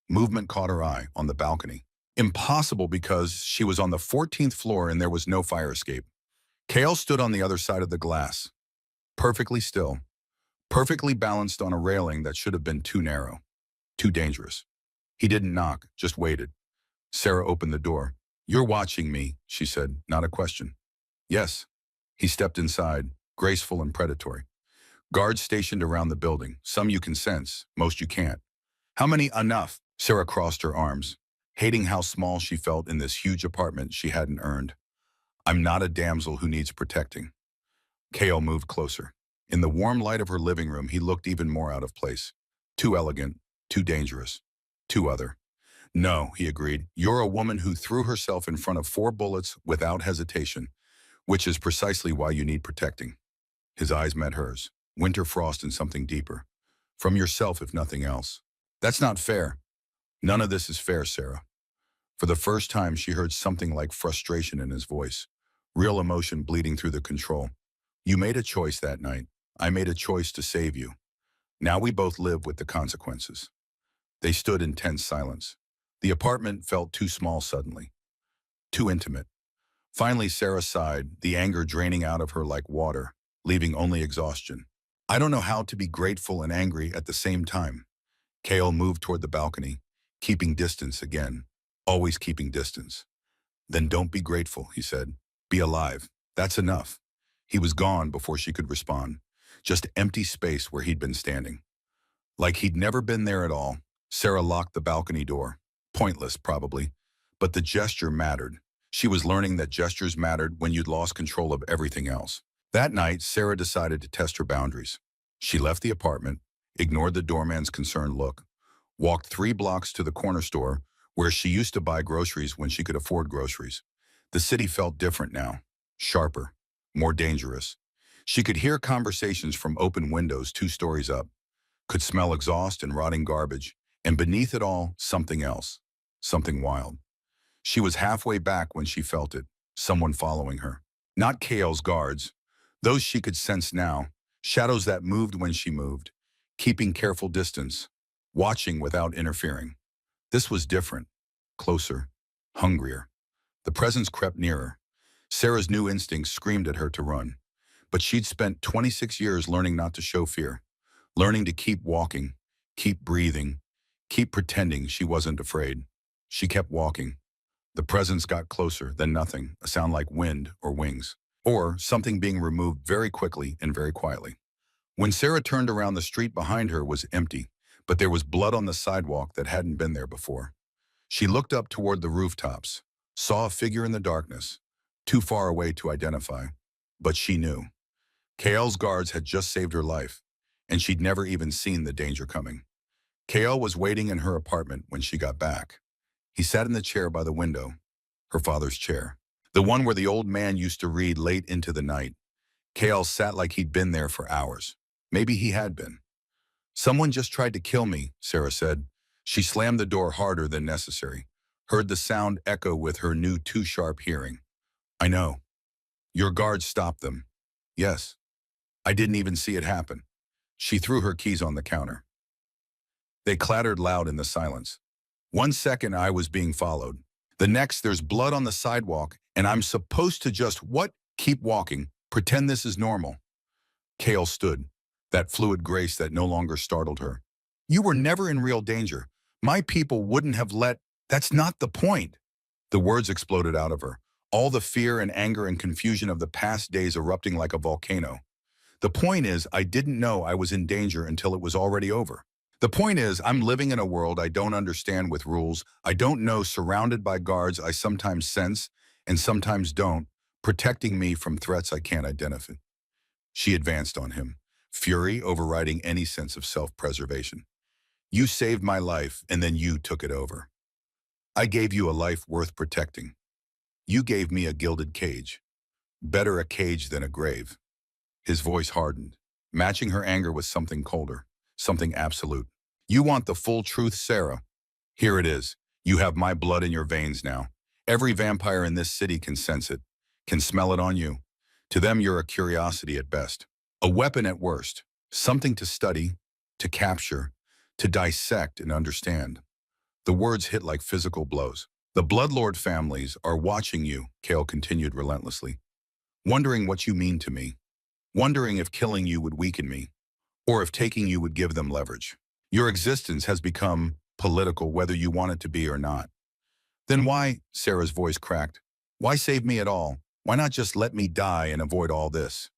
Movement caught her eye on the balcony. Impossible because she was on the 14th floor and there was no fire escape. Cale stood on the other side of the glass, perfectly still, perfectly balanced on a railing that should have been too narrow, too dangerous. He didn't knock, just waited. Sarah opened the door. You're watching me, she said, not a question. Yes. He stepped inside, graceful and predatory. Guards stationed around the building. Some you can sense, most you can't. How many? Enough? Sarah crossed her arms, hating how small she felt in this huge apartment she hadn't earned. I'm not a damsel who needs protecting. Cale moved closer. In the warm light of her living room, he looked even more out of place. Too elegant, too dangerous, too other. No, he agreed. You're a woman who threw herself in front of 4 bullets without hesitation, which is precisely why you need protecting. His eyes met hers, winter frost and something deeper. From yourself, if nothing else. That's not fair. None of this is fair, Sarah. For the first time, she heard something like frustration in his voice, real emotion bleeding through the control. You made a choice that night. I made a choice to save you. Now we both live with the consequences. They stood in tense silence. The apartment felt too small suddenly, too intimate. Finally, Sarah sighed, the anger draining out of her like water, leaving only exhaustion. I don't know how to be grateful and angry at the same time. Cale moved toward the balcony, keeping distance again, always keeping distance. Then don't be grateful, he said. Be alive. That's enough. He was gone before she could respond, just empty space where he'd been standing. Like he'd never been there at all, Sarah locked the balcony door. Pointless, probably, but the gesture mattered. She was learning that gestures mattered when you'd lost control of everything else. That night, Sarah decided to test her boundaries. She left the apartment, ignored the doorman's concerned look, walked 3 blocks to the corner store where she used to buy groceries when she could afford groceries. The city felt different now, sharper, more dangerous. She could hear conversations from open windows 2 stories up, could smell exhaust and rotting garbage, and beneath it all, something else, something wild. She was halfway back when she felt it, someone following her. Not Cale's guards. Those she could sense now, shadows that moved when she moved, keeping careful distance, watching without interfering. This was different, closer, hungrier. The presence crept nearer. Sarah's new instincts screamed at her to run. But she'd spent 26 years learning not to show fear, learning to keep walking, keep breathing, keep pretending she wasn't afraid. She kept walking. The presence got closer, then nothing, a sound like wind or wings, or something being removed very quickly and very quietly. When Sarah turned around, the street behind her was empty, but there was blood on the sidewalk that hadn't been there before. She looked up toward the rooftops, saw a figure in the darkness, too far away to identify, but she knew. KL's guards had just saved her life, and she'd never even seen the danger coming. KL was waiting in her apartment when she got back. He sat in the chair by the window, her father's chair, the one where the old man used to read late into the night. KL sat like he'd been there for hours. Maybe he had been. "Someone just tried to kill me," Sarah said. She slammed the door harder than necessary, heard the sound echo with her new too-sharp hearing. "I know. Your guards stopped them." "Yes. I didn't even see it happen." She threw her keys on the counter. They clattered loud in the silence. One second I was being followed. The next there's blood on the sidewalk, and I'm supposed to just what? Keep walking. Pretend this is normal. Kale stood, that fluid grace that no longer startled her. "You were never in real danger. My people wouldn't have let. That's not the point." The words exploded out of her, all the fear and anger and confusion of the past days erupting like a volcano. "The point is, I didn't know I was in danger until it was already over. The point is, I'm living in a world I don't understand with rules I don't know, surrounded by guards I sometimes sense and sometimes don't, protecting me from threats I can't identify." She advanced on him, fury overriding any sense of self-preservation. "You saved my life, and then you took it over. I gave you a life worth protecting. You gave me a gilded cage. Better a cage than a grave." His voice hardened, matching her anger with something colder, something absolute. "You want the full truth, Sarah? Here it is. You have my blood in your veins now. Every vampire in this city can sense it, can smell it on you. To them, you're a curiosity at best, a weapon at worst, something to study, to capture, to dissect and understand." The words hit like physical blows. "The Bloodlord families are watching you," Kale continued relentlessly, "wondering what you mean to me, wondering if killing you would weaken me, or if taking you would give them leverage. Your existence has become political whether you want it to be or not." "Then why," Sarah's voice cracked, "why save me at all? Why not just let me die and avoid all this?"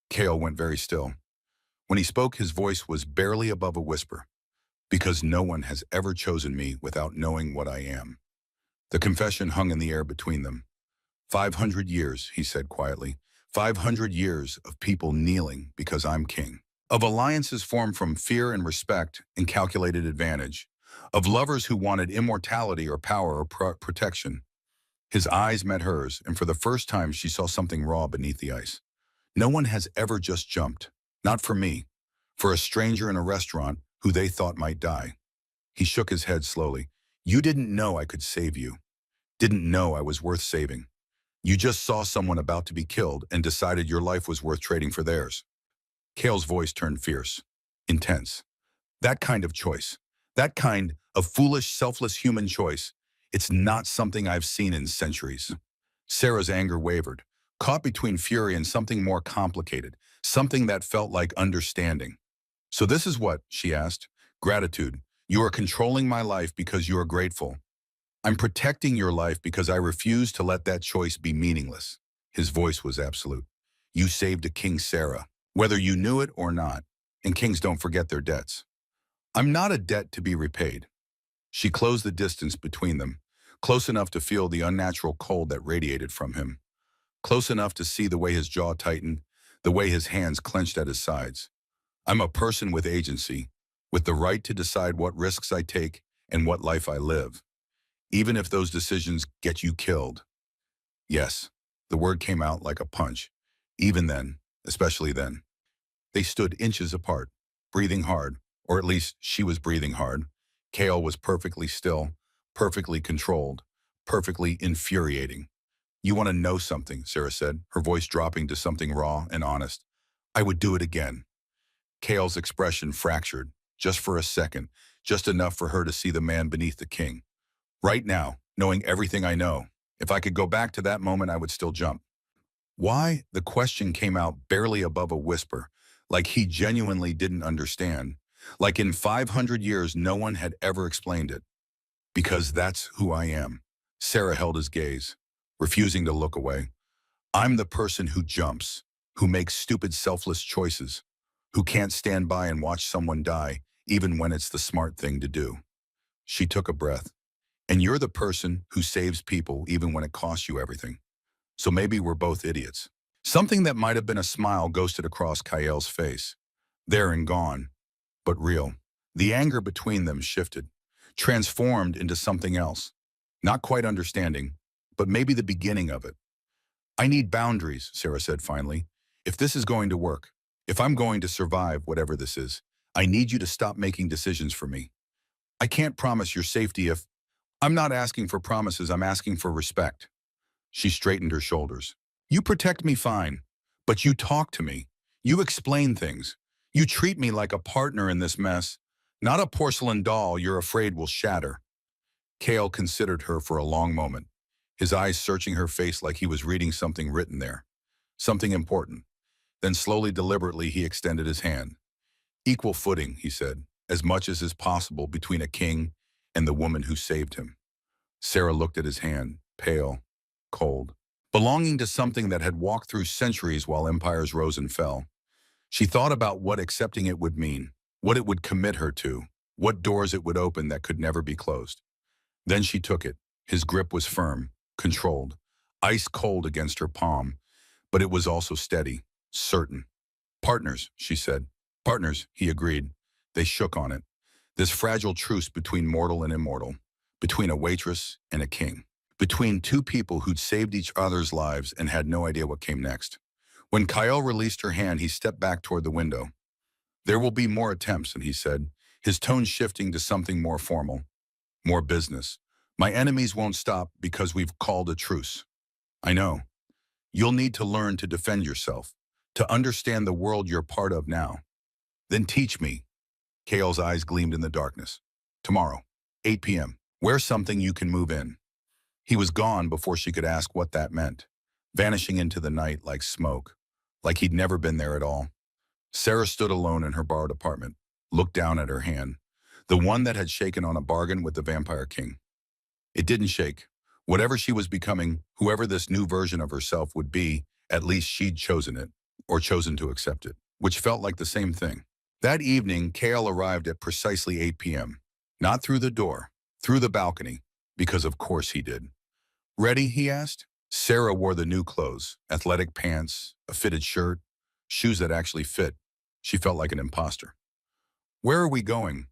Kale went very still. When he spoke, his voice was barely above a whisper. "Because no one has ever chosen me without knowing what I am." The confession hung in the air between them. 500 years, he said quietly. 500 years of people kneeling because I'm king. Of alliances formed from fear and respect and calculated advantage. Of lovers who wanted immortality or power or protection. His eyes met hers, and for the first time she saw something raw beneath the ice. "No one has ever just jumped. Not for me. For a stranger in a restaurant who they thought might die." He shook his head slowly. "You didn't know I could save you. Didn't know I was worth saving. You just saw someone about to be killed and decided your life was worth trading for theirs." Kale's voice turned fierce, intense. "That kind of choice, that kind of foolish, selfless human choice, it's not something I've seen in centuries." Sarah's anger wavered, caught between fury and something more complicated, something that felt like understanding. "So this is what," she asked, "gratitude. You are controlling my life because you are grateful. I'm protecting your life because I refuse to let that choice be meaningless." His voice was absolute. "You saved a king, Sarah, whether you knew it or not, and kings don't forget their debts. I'm not a debt to be repaid." She closed the distance between them, close enough to feel the unnatural cold that radiated from him, close enough to see the way his jaw tightened, the way his hands clenched at his sides. "I'm a person with agency, with the right to decide what risks I take and what life I live, even if those decisions get you killed." Yes, the word came out like a punch. Even then, especially then. They stood inches apart, breathing hard, or at least she was breathing hard. Kale was perfectly still, perfectly controlled, perfectly infuriating. "You want to know something," Sarah said, her voice dropping to something raw and honest. "I would do it again." Kale's expression fractured, just for a second, just enough for her to see the man beneath the king. "Right now, knowing everything I know, if I could go back to that moment, I would still jump." Why? The question came out barely above a whisper, like he genuinely didn't understand. Like in 500 years, no one had ever explained it. "Because that's who I am." Sarah held his gaze, refusing to look away. "I'm the person who jumps, who makes stupid, selfless choices, who can't stand by and watch someone die, even when it's the smart thing to do." She took a breath. "And you're the person who saves people even when it costs you everything. So maybe we're both idiots." Something that might have been a smile ghosted across Kael's face. There and gone, but real. The anger between them shifted, transformed into something else. Not quite understanding, but maybe the beginning of it. I need boundaries, Sarah said finally. If this is going to work, if I'm going to survive whatever this is, I need you to stop making decisions for me. I can't promise your safety if... I'm not asking for promises, I'm asking for respect. She straightened her shoulders. You protect me fine, but you talk to me. You explain things. You treat me like a partner in this mess, not a porcelain doll you're afraid will shatter. Cale considered her for a long moment, his eyes searching her face like he was reading something written there. Something important. Then slowly, deliberately, he extended his hand. Equal footing, he said, as much as is possible between a king and the woman who saved him. Sarah looked at his hand, pale, cold, belonging to something that had walked through centuries while empires rose and fell. She thought about what accepting it would mean, what it would commit her to, what doors it would open that could never be closed. Then she took it. His grip was firm, controlled, ice cold against her palm, but it was also steady, certain. Partners, she said. Partners, he agreed. They shook on it. This fragile truce between mortal and immortal, between a waitress and a king, between two people who'd saved each other's lives and had no idea what came next. When Kyle released her hand, he stepped back toward the window. There will be more attempts, and he said, his tone shifting to something more formal, more business. My enemies won't stop because we've called a truce. I know. You'll need to learn to defend yourself, to understand the world you're part of now. Then teach me. Kale's eyes gleamed in the darkness. Tomorrow, 8 p.m. Wear something you can move in. He was gone before she could ask what that meant, vanishing into the night like smoke, like he'd never been there at all. Sarah stood alone in her borrowed apartment, looked down at her hand, the one that had shaken on a bargain with the Vampire King. It didn't shake. Whatever she was becoming, whoever this new version of herself would be, at least she'd chosen it, or chosen to accept it, which felt like the same thing. That evening, Kale arrived at precisely 8 p.m. Not through the door, through the balcony, because of course he did. Ready, he asked. Sarah wore the new clothes, athletic pants, a fitted shirt, shoes that actually fit. She felt like an imposter. Where are we going?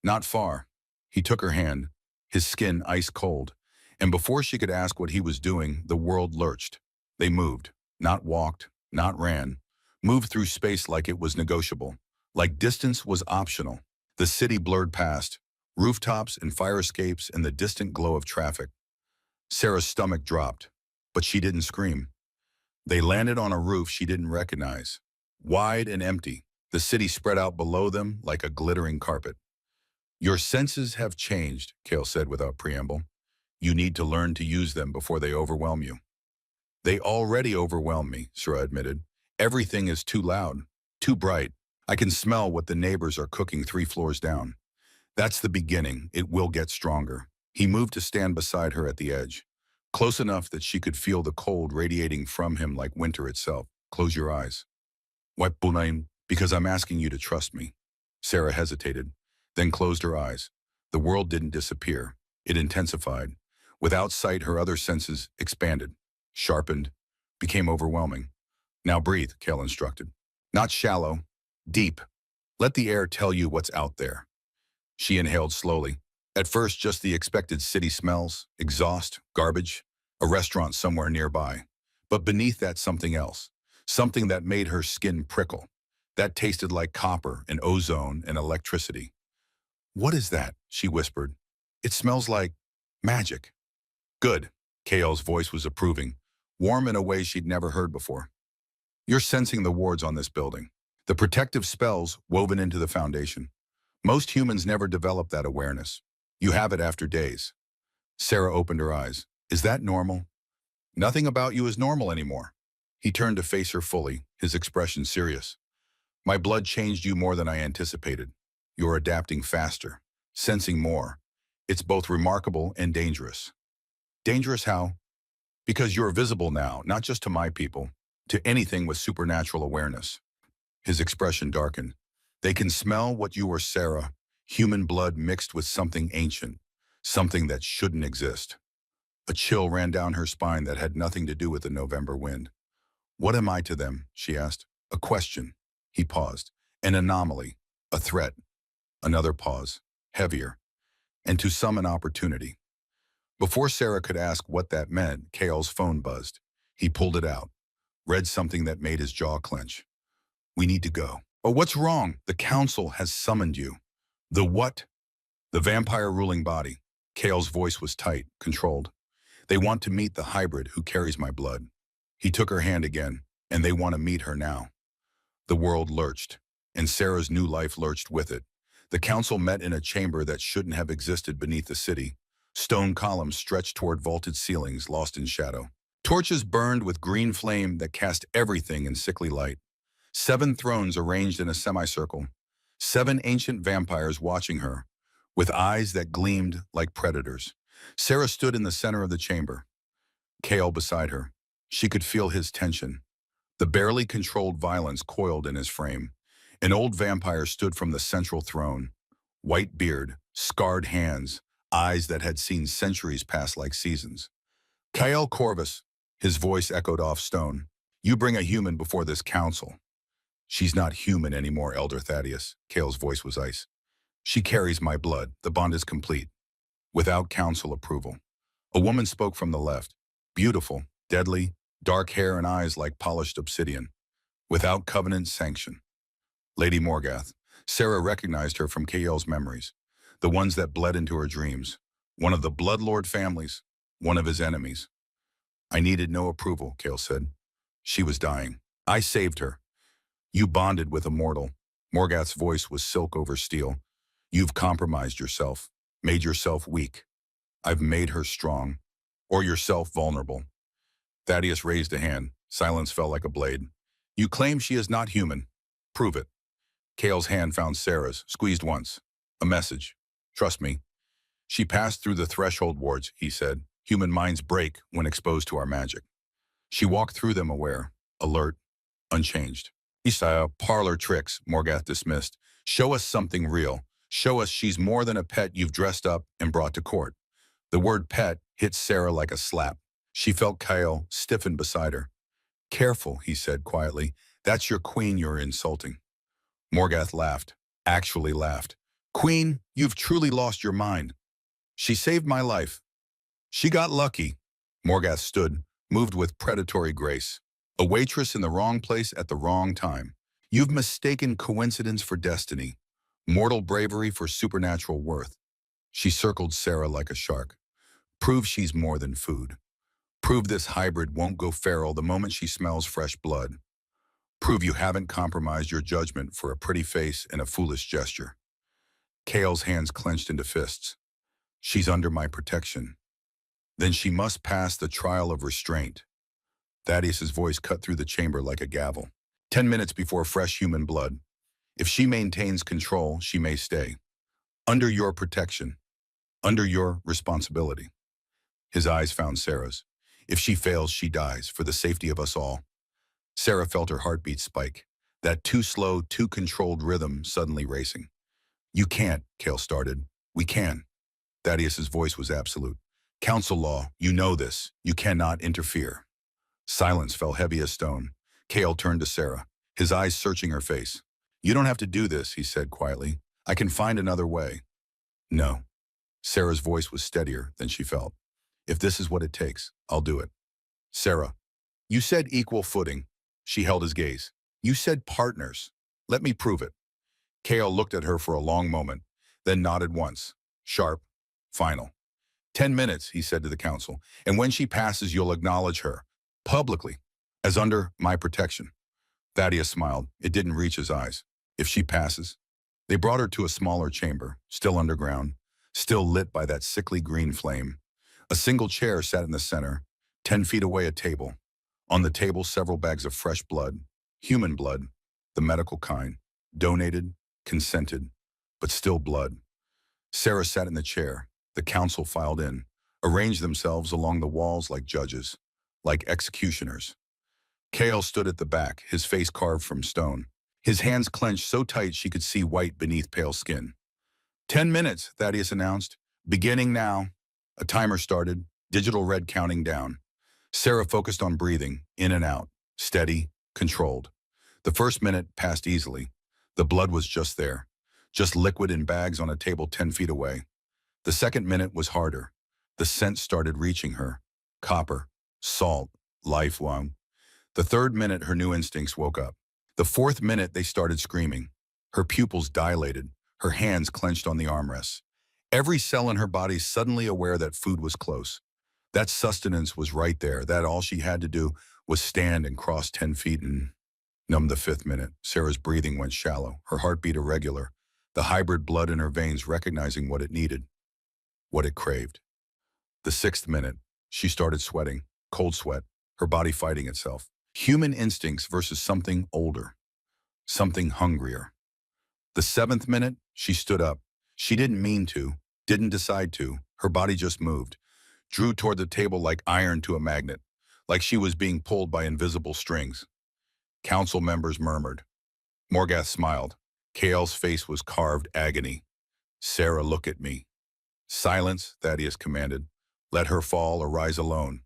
Not far. He took her hand, his skin ice cold, and before she could ask what he was doing, the world lurched. They moved, not walked, not ran, moved through space like it was negotiable, like distance was optional. The city blurred past, rooftops and fire escapes and the distant glow of traffic. Sarah's stomach dropped, but she didn't scream. They landed on a roof she didn't recognize, wide and empty, the city spread out below them like a glittering carpet. Your senses have changed, Kale said without preamble. You need to learn to use them before they overwhelm you. They already overwhelm me, Sarah admitted. Everything is too loud, too bright. I can smell what the neighbors are cooking 3 floors down. That's the beginning. It will get stronger. He moved to stand beside her at the edge, close enough that she could feel the cold radiating from him like winter itself. Close your eyes. What bunaim? Because I'm asking you to trust me. Sarah hesitated, then closed her eyes. The world didn't disappear. It intensified. Without sight, her other senses expanded, sharpened, became overwhelming. Now breathe, Kale instructed. Not shallow, deep. Let the air tell you what's out there. She inhaled slowly. At first, just the expected city smells, exhaust, garbage, a restaurant somewhere nearby. But beneath that, something else. Something that made her skin prickle. That tasted like copper and ozone and electricity. What is that? She whispered. It smells like magic. Good. Kale's voice was approving, warm in a way she'd never heard before. You're sensing the wards on this building. The protective spells woven into the foundation. Most humans never develop that awareness. You have it after days. Sarah opened her eyes. Is that normal? Nothing about you is normal anymore. He turned to face her fully, his expression serious. My blood changed you more than I anticipated. You're adapting faster, sensing more. It's both remarkable and dangerous. Dangerous how? Because you're visible now, not just to my people, to anything with supernatural awareness. His expression darkened. They can smell what you are, Sarah, human blood mixed with something ancient, something that shouldn't exist. A chill ran down her spine that had nothing to do with the November wind. What am I to them? She asked. A question. He paused. An anomaly. A threat. Another pause. Heavier. And to some an opportunity. Before Sarah could ask what that meant, Kale's phone buzzed. He pulled it out. Read something that made his jaw clench. We need to go. Oh, what's wrong? The council has summoned you. The what? The vampire ruling body. Kale's voice was tight, controlled. They want to meet the hybrid who carries my blood. He took her hand again, and they want to meet her now. The world lurched, and Sarah's new life lurched with it. The council met in a chamber that shouldn't have existed beneath the city. Stone columns stretched toward vaulted ceilings, lost in shadow. Torches burned with green flame that cast everything in sickly light. 7 thrones arranged in a semicircle. 7 ancient vampires watching her, with eyes that gleamed like predators. Sarah stood in the center of the chamber. Kale beside her. She could feel his tension. The barely controlled violence coiled in his frame. An old vampire stood from the central throne. White beard, scarred hands, eyes that had seen centuries pass like seasons. Kyle Corvus, his voice echoed off stone. You bring a human before this council. She's not human anymore, Elder Thaddeus. Kale's voice was ice. She carries my blood. The bond is complete. Without council approval. A woman spoke from the left. Beautiful, deadly, dark hair and eyes like polished obsidian. Without covenant sanction. Lady Morgath. Sarah recognized her from Kale's memories. The ones that bled into her dreams. One of the Bloodlord families. One of his enemies. I needed no approval, Kale said. She was dying. I saved her. You bonded with Immortal. Morgath's voice was silk over steel. You've compromised yourself, made yourself weak. I've made her strong, or yourself vulnerable. Thaddeus raised a hand. Silence fell like a blade. You claim she is not human. Prove it. Kale's hand found Sarah's, squeezed once. A message. Trust me. She passed through the threshold wards, he said. Human minds break when exposed to our magic. She walked through them aware, alert, unchanged. Parlor tricks, Morgath dismissed. Show us something real. Show us she's more than a pet you've dressed up and brought to court. The word pet hit Sarah like a slap. She felt Kyle stiffen beside her. Careful, he said quietly. That's your queen you're insulting. Morgath laughed, actually laughed. Queen, you've truly lost your mind. She saved my life. She got lucky. Morgath stood, moved with predatory grace. A waitress in the wrong place at the wrong time. You've mistaken coincidence for destiny. Mortal bravery for supernatural worth. She circled Sarah like a shark. Prove she's more than food. Prove this hybrid won't go feral the moment she smells fresh blood. Prove you haven't compromised your judgment for a pretty face and a foolish gesture. Kale's hands clenched into fists. She's under my protection. Then she must pass the trial of restraint. Thaddeus's voice cut through the chamber like a gavel. 10 minutes before fresh human blood. If she maintains control, she may stay. Under your protection. Under your responsibility. His eyes found Sarah's. If she fails, she dies, for the safety of us all. Sarah felt her heartbeat spike. That too slow, too controlled rhythm suddenly racing. You can't, Kale started. We can. Thaddeus's voice was absolute. Council law, you know this. You cannot interfere. Silence fell heavy as stone. Kale turned to Sarah, his eyes searching her face. You don't have to do this, he said quietly. I can find another way. No. Sarah's voice was steadier than she felt. If this is what it takes, I'll do it. Sarah, you said equal footing. She held his gaze. You said partners. Let me prove it. Kale looked at her for a long moment, then nodded once. Sharp. Final. 10 minutes, he said to the council, and when she passes, you'll acknowledge her, publicly, as under my protection. Thaddeus smiled. It didn't reach his eyes. If she passes. They brought her to a smaller chamber, still underground, still lit by that sickly green flame. A single chair sat in the center, 10 feet away a table. On the table, several bags of fresh blood, human blood, the medical kind, donated, consented, but still blood. Sarah sat in the chair. The council filed in, arranged themselves along the walls like judges, like executioners. Kale stood at the back, his face carved from stone. His hands clenched so tight she could see white beneath pale skin. 10 minutes, Thaddeus announced. Beginning now. A timer started, digital red counting down. Sarah focused on breathing, in and out, steady, controlled. The first minute passed easily. The blood was just there, just liquid in bags on a table 10 feet away. The second minute was harder. The scent started reaching her. Copper, salt, lifelong. The third minute, her new instincts woke up. The fourth minute, they started screaming. Her pupils dilated, her hands clenched on the armrests. Every cell in her body suddenly aware that food was close. That sustenance was right there, that all she had to do was stand and cross 10 feet and numb. The fifth minute, Sarah's breathing went shallow, her heartbeat irregular, the hybrid blood in her veins recognizing what it needed, what it craved. The sixth minute, she started sweating, cold sweat, her body fighting itself. Human instincts versus something older, something hungrier. The seventh minute, she stood up. She didn't mean to, didn't decide to. Her body just moved, drew toward the table like iron to a magnet, like she was being pulled by invisible strings. Council members murmured. Morgath smiled. Kael's face was carved agony. Sarah, look at me. Silence, Thaddeus commanded. Let her fall or rise alone.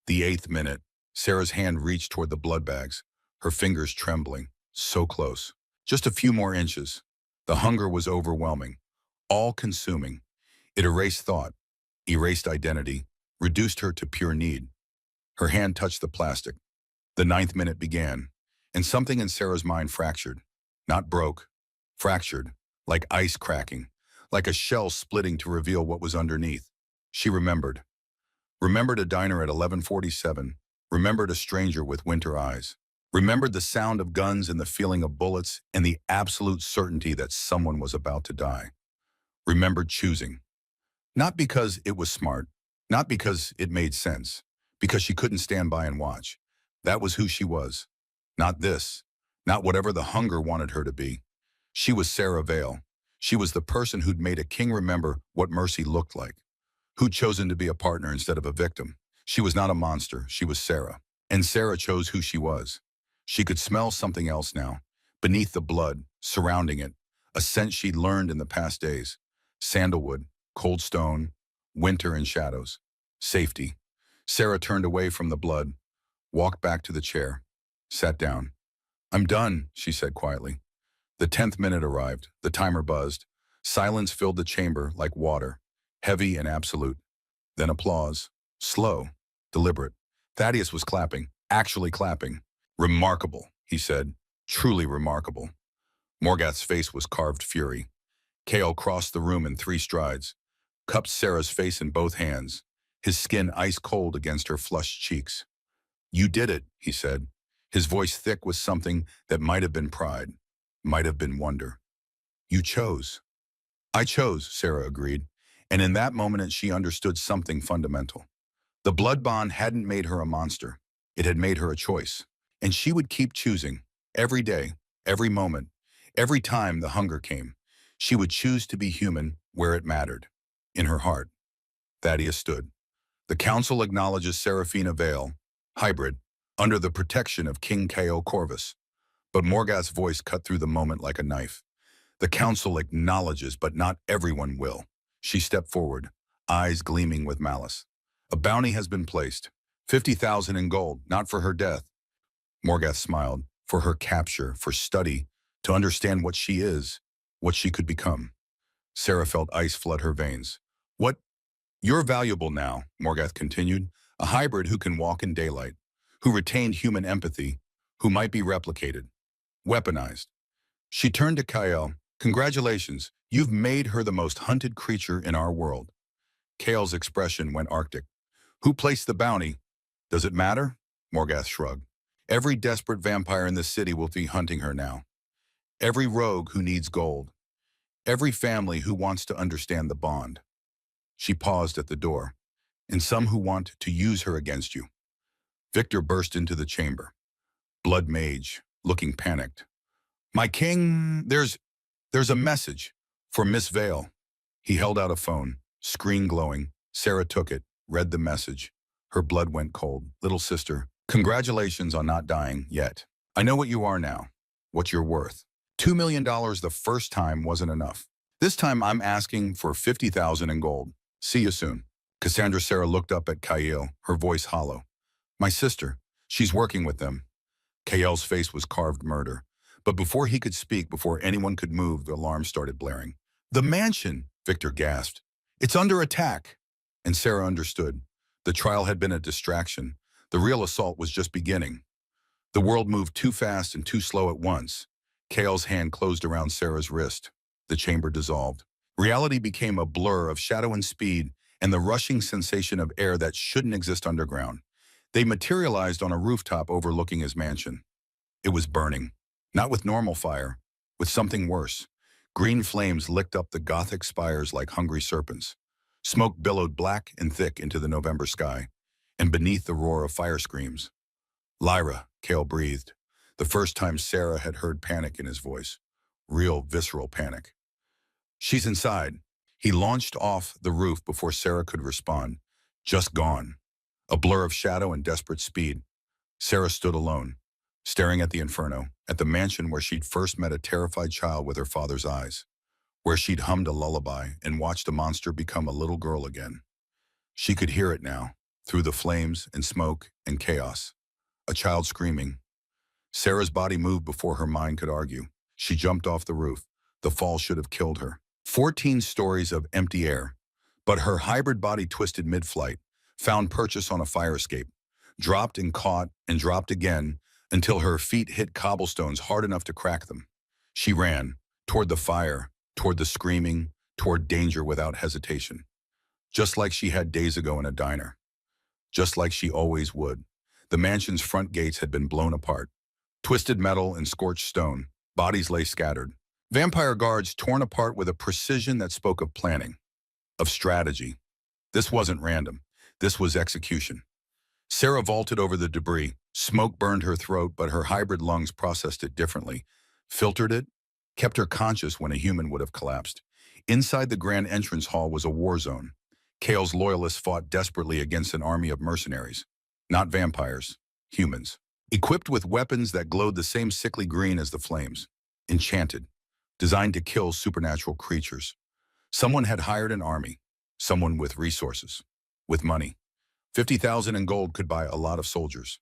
The eighth minute, Sarah's hand reached toward the blood bags, her fingers trembling, so close. Just a few more inches. The hunger was overwhelming, all-consuming. It erased thought, erased identity, reduced her to pure need. Her hand touched the plastic. The ninth minute began, and something in Sarah's mind fractured. Not broke, fractured, like ice cracking, like a shell splitting to reveal what was underneath. She remembered. Remembered a diner at 11:47, remembered a stranger with winter eyes, remembered the sound of guns and the feeling of bullets and the absolute certainty that someone was about to die. Remembered choosing. Not because it was smart, not because it made sense, because she couldn't stand by and watch. That was who she was. Not this, not whatever the hunger wanted her to be. She was Sarah Vale. She was the person who'd made a king remember what mercy looked like, who'd chosen to be a partner instead of a victim. She was not a monster, she was Sarah. And Sarah chose who she was. She could smell something else now, beneath the blood, surrounding it, a scent she'd learned in the past days. Sandalwood, cold stone, winter and shadows. Safety. Sarah turned away from the blood, walked back to the chair, sat down. I'm done, she said quietly. The 10th minute arrived, the timer buzzed. Silence filled the chamber like water, heavy and absolute. Then applause, slow, deliberate. Thaddeus was clapping, actually clapping. Remarkable, he said, truly remarkable. Morgath's face was carved fury. Kael crossed the room in 3 strides, cupped Sarah's face in both hands, his skin ice cold against her flushed cheeks. You did it, he said, his voice thick with something that might have been pride, might have been wonder. You chose. I chose, Sarah agreed, and in that moment she understood something fundamental. The blood bond hadn't made her a monster. It had made her a choice. And she would keep choosing, every day, every moment, every time the hunger came. She would choose to be human where it mattered, in her heart. Thaddeus stood. The council acknowledges Seraphina Vale, hybrid, under the protection of King Kael Corvus. But Morgath's voice cut through the moment like a knife. The council acknowledges, but not everyone will. She stepped forward, eyes gleaming with malice. A bounty has been placed, 50,000 in gold, not for her death. Morgath smiled, for her capture, for study, to understand what she is, what she could become. Sarah felt ice flood her veins. What? You're valuable now, Morgath continued, a hybrid who can walk in daylight, who retained human empathy, who might be replicated, weaponized. She turned to Kael. Congratulations, you've made her the most hunted creature in our world. Kael's expression went arctic. Who placed the bounty? Does it matter? Morgath shrugged. Every desperate vampire in the city will be hunting her now. Every rogue who needs gold. Every family who wants to understand the bond. She paused at the door. And some who want to use her against you. Victor burst into the chamber. Blood mage, looking panicked. My king, there's a message for Miss Vale. He held out a phone, screen glowing. Sarah took it, read the message. Her blood went cold. Little sister, congratulations on not dying yet. I know what you are now, what you're worth. $2 million the first time wasn't enough. This time I'm asking for 50,000 in gold. See you soon. Cassandra Sarah looked up at Kael, her voice hollow. My sister, she's working with them. KL's face was carved murder. But before he could speak, before anyone could move, the alarm started blaring. The mansion, Victor gasped. It's under attack. And Sarah understood. The trial had been a distraction. The real assault was just beginning. The world moved too fast and too slow at once. KL's hand closed around Sarah's wrist. The chamber dissolved. Reality became a blur of shadow and speed and the rushing sensation of air that shouldn't exist underground. They materialized on a rooftop overlooking his mansion. It was burning, not with normal fire, with something worse. Green flames licked up the Gothic spires like hungry serpents. Smoke billowed black and thick into the November sky, and beneath the roar of fire screams. Lyra, Cale breathed. The first time Sarah had heard panic in his voice. Real, visceral panic. She's inside. He launched off the roof before Sarah could respond. Just gone. A blur of shadow and desperate speed. Sarah stood alone, staring at the inferno, at the mansion where she'd first met a terrified child with her father's eyes, where she'd hummed a lullaby and watched a monster become a little girl again. She could hear it now, through the flames and smoke and chaos. A child screaming. Sarah's body moved before her mind could argue. She jumped off the roof. The fall should have killed her. 14 stories of empty air. But her hybrid body twisted mid-flight, found purchase on a fire escape, dropped and caught and dropped again until her feet hit cobblestones hard enough to crack them. She ran, toward the fire, toward the screaming, toward danger without hesitation. Just like she had days ago in a diner. Just like she always would. The mansion's front gates had been blown apart. Twisted metal and scorched stone. Bodies lay scattered. Vampire guards torn apart with a precision that spoke of planning, of strategy. This wasn't random. This was execution. Sarah vaulted over the debris. Smoke burned her throat, but her hybrid lungs processed it differently. Filtered it, kept her conscious when a human would have collapsed. Inside the grand entrance hall was a war zone. Cale's loyalists fought desperately against an army of mercenaries. Not vampires, humans. Equipped with weapons that glowed the same sickly green as the flames. Enchanted. Designed to kill supernatural creatures. Someone had hired an army. Someone with resources. With money. 50,000 in gold could buy a lot of soldiers.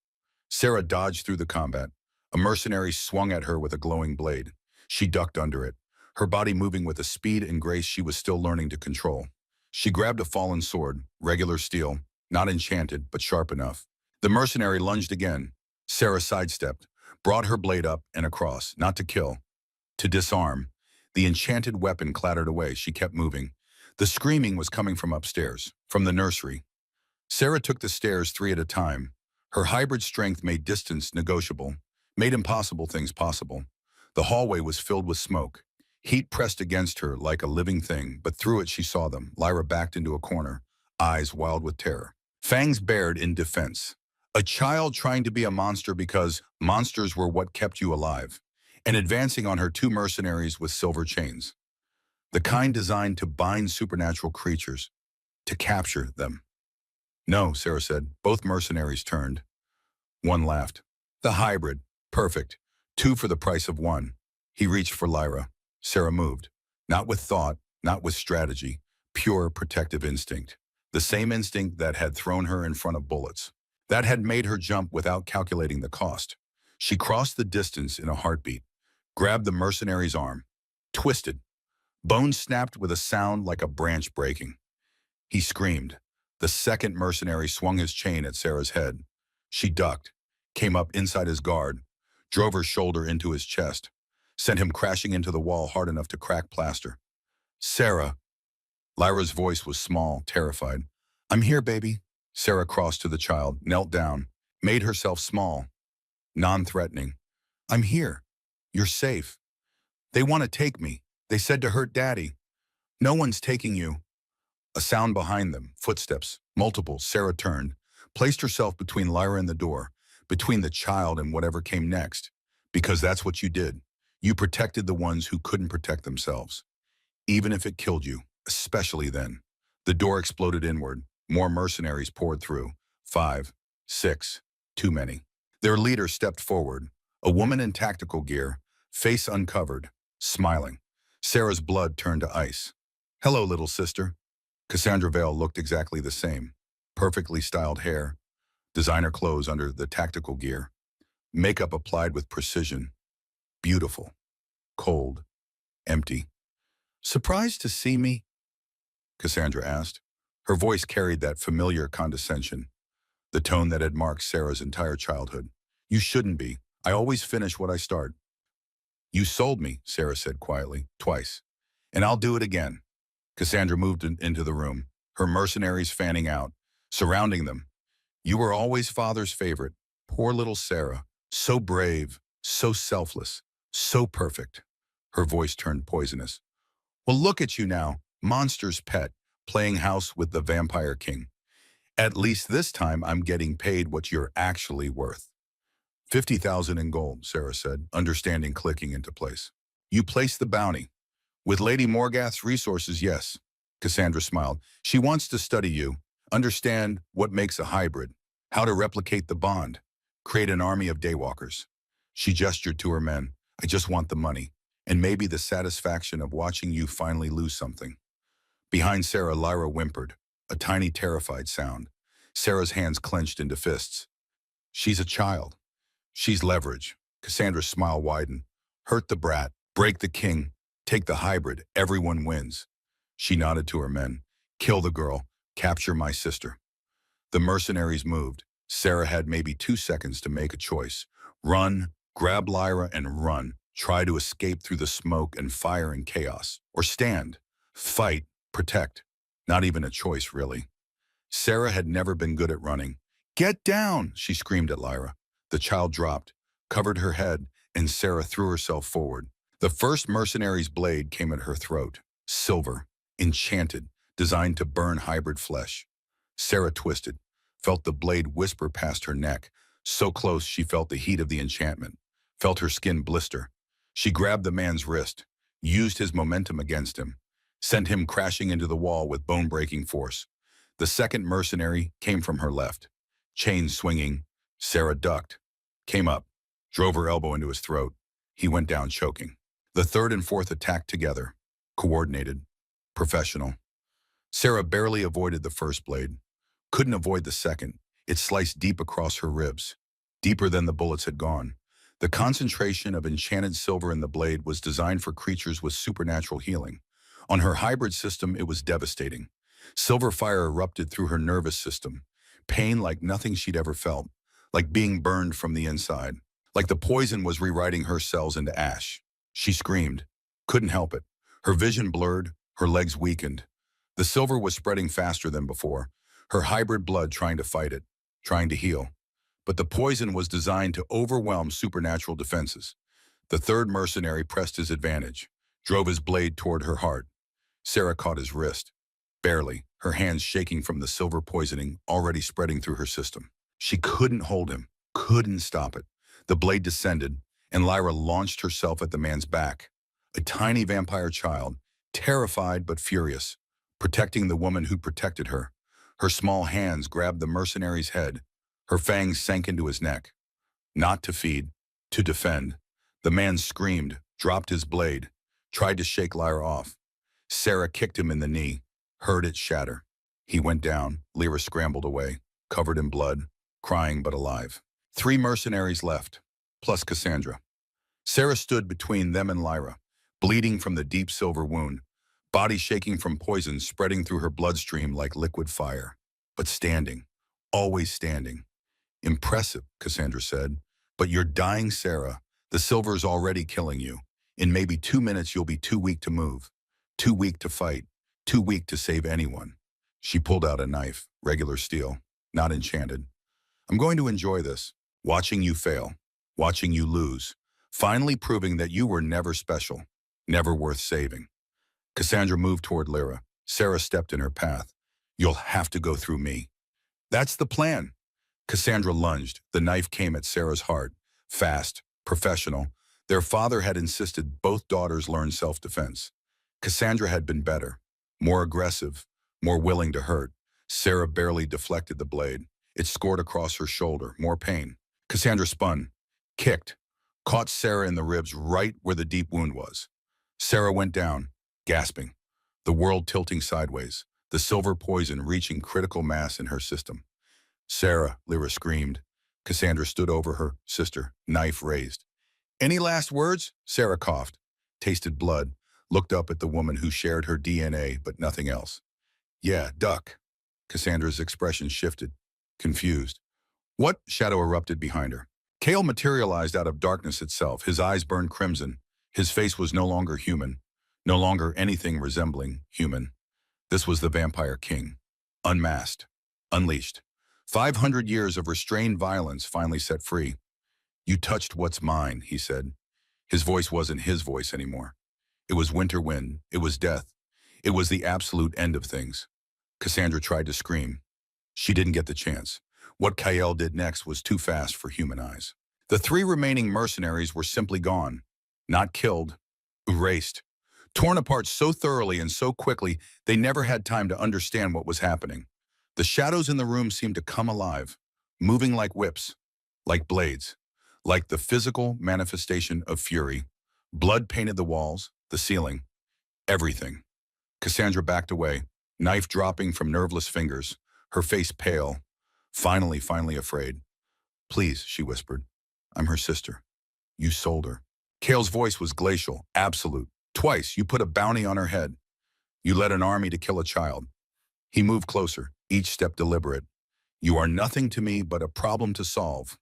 Sarah dodged through the combat. A mercenary swung at her with a glowing blade. She ducked under it, her body moving with a speed and grace she was still learning to control. She grabbed a fallen sword, regular steel, not enchanted, but sharp enough. The mercenary lunged again. Sarah sidestepped, brought her blade up and across, not to kill, to disarm. The enchanted weapon clattered away. She kept moving. The screaming was coming from upstairs, from the nursery. Sarah took the stairs 3 at a time. Her hybrid strength made distance negotiable, made impossible things possible. The hallway was filled with smoke. Heat pressed against her like a living thing, but through it she saw them. Lyra backed into a corner, eyes wild with terror. Fangs bared in defense. A child trying to be a monster because monsters were what kept you alive. And advancing on her 2 mercenaries with silver chains. The kind designed to bind supernatural creatures, to capture them. No, Sarah said. Both mercenaries turned. One laughed. The hybrid. Perfect. 2 for the price of 1. He reached for Lyra. Sarah moved. Not with thought, not with strategy. Pure protective instinct. The same instinct that had thrown her in front of bullets. That had made her jump without calculating the cost. She crossed the distance in a heartbeat. Grabbed the mercenary's arm. Twisted. Bones snapped with a sound like a branch breaking. He screamed. The second mercenary swung his chain at Sarah's head. She ducked, came up inside his guard, drove her shoulder into his chest, sent him crashing into the wall hard enough to crack plaster. Sarah. Lyra's voice was small, terrified. I'm here, baby. Sarah crossed to the child, knelt down, made herself small, non-threatening. I'm here. You're safe. They want to take me. They said to hurt Daddy. No one's taking you. A sound behind them, footsteps, multiple. Sarah turned, placed herself between Lyra and the door, between the child and whatever came next, because that's what you did. You protected the ones who couldn't protect themselves, even if it killed you, especially then. The door exploded inward. More mercenaries poured through. 5, 6, too many. Their leader stepped forward, a woman in tactical gear, face uncovered, smiling. Sarah's blood turned to ice. Hello, little sister. Cassandra Vale looked exactly the same. Perfectly styled hair, designer clothes under the tactical gear. Makeup applied with precision. Beautiful. Cold. Empty. Surprised to see me? Cassandra asked. Her voice carried that familiar condescension, the tone that had marked Sarah's entire childhood. You shouldn't be. I always finish what I start. You sold me, Sarah said quietly, twice. And I'll do it again. Cassandra moved into the room, her mercenaries fanning out, surrounding them. You were always father's favorite. Poor little Sarah. So brave, so selfless, so perfect. Her voice turned poisonous. Well, look at you now, monster's pet, playing house with the vampire king. At least this time I'm getting paid what you're actually worth. 50,000 in gold, Sarah said, understanding clicking into place. You placed the bounty. With Lady Morgath's resources, yes. Cassandra smiled. She wants to study you, understand what makes a hybrid, how to replicate the bond, create an army of daywalkers. She gestured to her men. I just want the money, and maybe the satisfaction of watching you finally lose something. Behind Sarah, Lyra whimpered, a tiny terrified sound. Sarah's hands clenched into fists. She's a child. She's leverage. Cassandra's smile widened. Hurt the brat, break the king, take the hybrid, everyone wins. She nodded to her men. Kill the girl, capture my sister. The mercenaries moved. Sarah had maybe 2 seconds to make a choice. Run, grab Lyra and run. Try to escape through the smoke and fire and chaos. Or stand, fight, protect. Not even a choice, really. Sarah had never been good at running. Get down, she screamed at Lyra. The child dropped, covered her head, and Sarah threw herself forward. The first mercenary's blade came at her throat. Silver, enchanted, designed to burn hybrid flesh. Sarah twisted, felt the blade whisper past her neck. So close she felt the heat of the enchantment, felt her skin blister. She grabbed the man's wrist, used his momentum against him, sent him crashing into the wall with bone-breaking force. The second mercenary came from her left. Chains swinging, Sarah ducked, came up, drove her elbow into his throat. He went down choking. The third and fourth attacked together, coordinated, professional. Sarah barely avoided the first blade, couldn't avoid the second. It sliced deep across her ribs, deeper than the bullets had gone. The concentration of enchanted silver in the blade was designed for creatures with supernatural healing. On her hybrid system, it was devastating. Silver fire erupted through her nervous system, pain like nothing she'd ever felt, like being burned from the inside, like the poison was rewriting her cells into ash. She screamed, couldn't help it. Her vision blurred, her legs weakened. The silver was spreading faster than before, her hybrid blood trying to fight it, trying to heal. But the poison was designed to overwhelm supernatural defenses. The third mercenary pressed his advantage, drove his blade toward her heart. Sarah caught his wrist, barely, her hands shaking from the silver poisoning already spreading through her system. She couldn't hold him, couldn't stop it. The blade descended, and Lyra launched herself at the man's back. A tiny vampire child, terrified but furious, protecting the woman who protected her. Her small hands grabbed the mercenary's head. Her fangs sank into his neck. Not to feed, to defend. The man screamed, dropped his blade, tried to shake Lyra off. Sarah kicked him in the knee, heard it shatter. He went down. Lyra scrambled away, covered in blood, crying but alive. 3 mercenaries left, plus Cassandra. Sarah stood between them and Lyra, bleeding from the deep silver wound, body shaking from poison spreading through her bloodstream like liquid fire. But standing, always standing. Impressive, Cassandra said. But you're dying, Sarah. The silver's already killing you. In maybe 2 minutes you'll be too weak to move, too weak to fight, too weak to save anyone. She pulled out a knife, regular steel, not enchanted. I'm going to enjoy this, watching you fail, watching you lose, finally proving that you were never special, never worth saving. Cassandra moved toward Lyra. Sarah stepped in her path. You'll have to go through me. That's the plan. Cassandra lunged. The knife came at Sarah's heart. Fast, professional. Their father had insisted both daughters learn self-defense. Cassandra had been better, more aggressive, more willing to hurt. Sarah barely deflected the blade. It scored across her shoulder, more pain. Cassandra spun, kicked, caught Sarah in the ribs right where the deep wound was. Sarah went down, gasping, the world tilting sideways, the silver poison reaching critical mass in her system. Sarah, Lyra screamed. Cassandra stood over her sister, knife raised. Any last words? Sarah coughed, tasted blood, looked up at the woman who shared her DNA but nothing else. Yeah, duck. Cassandra's expression shifted, confused. What? Shadow erupted behind her. Kale materialized out of darkness itself. His eyes burned crimson. His face was no longer human, no longer anything resembling human. This was the Vampire King. Unmasked. Unleashed. 500 years of restrained violence finally set free. You touched what's mine, he said. His voice wasn't his voice anymore. It was winter wind. It was death. It was the absolute end of things. Cassandra tried to scream. She didn't get the chance. What Kael did next was too fast for human eyes. The three remaining mercenaries were simply gone. Not killed. Erased. Torn apart so thoroughly and so quickly, they never had time to understand what was happening. The shadows in the room seemed to come alive, moving like whips, like blades, like the physical manifestation of fury. Blood painted the walls, the ceiling, everything. Cassandra backed away, knife dropping from nerveless fingers, her face pale, finally afraid. Please, she whispered. I'm her sister. You sold her. Kale's voice was glacial, absolute. Twice, you put a bounty on her head. You led an army to kill a child. He moved closer, each step deliberate. You are nothing to me but a problem to solve.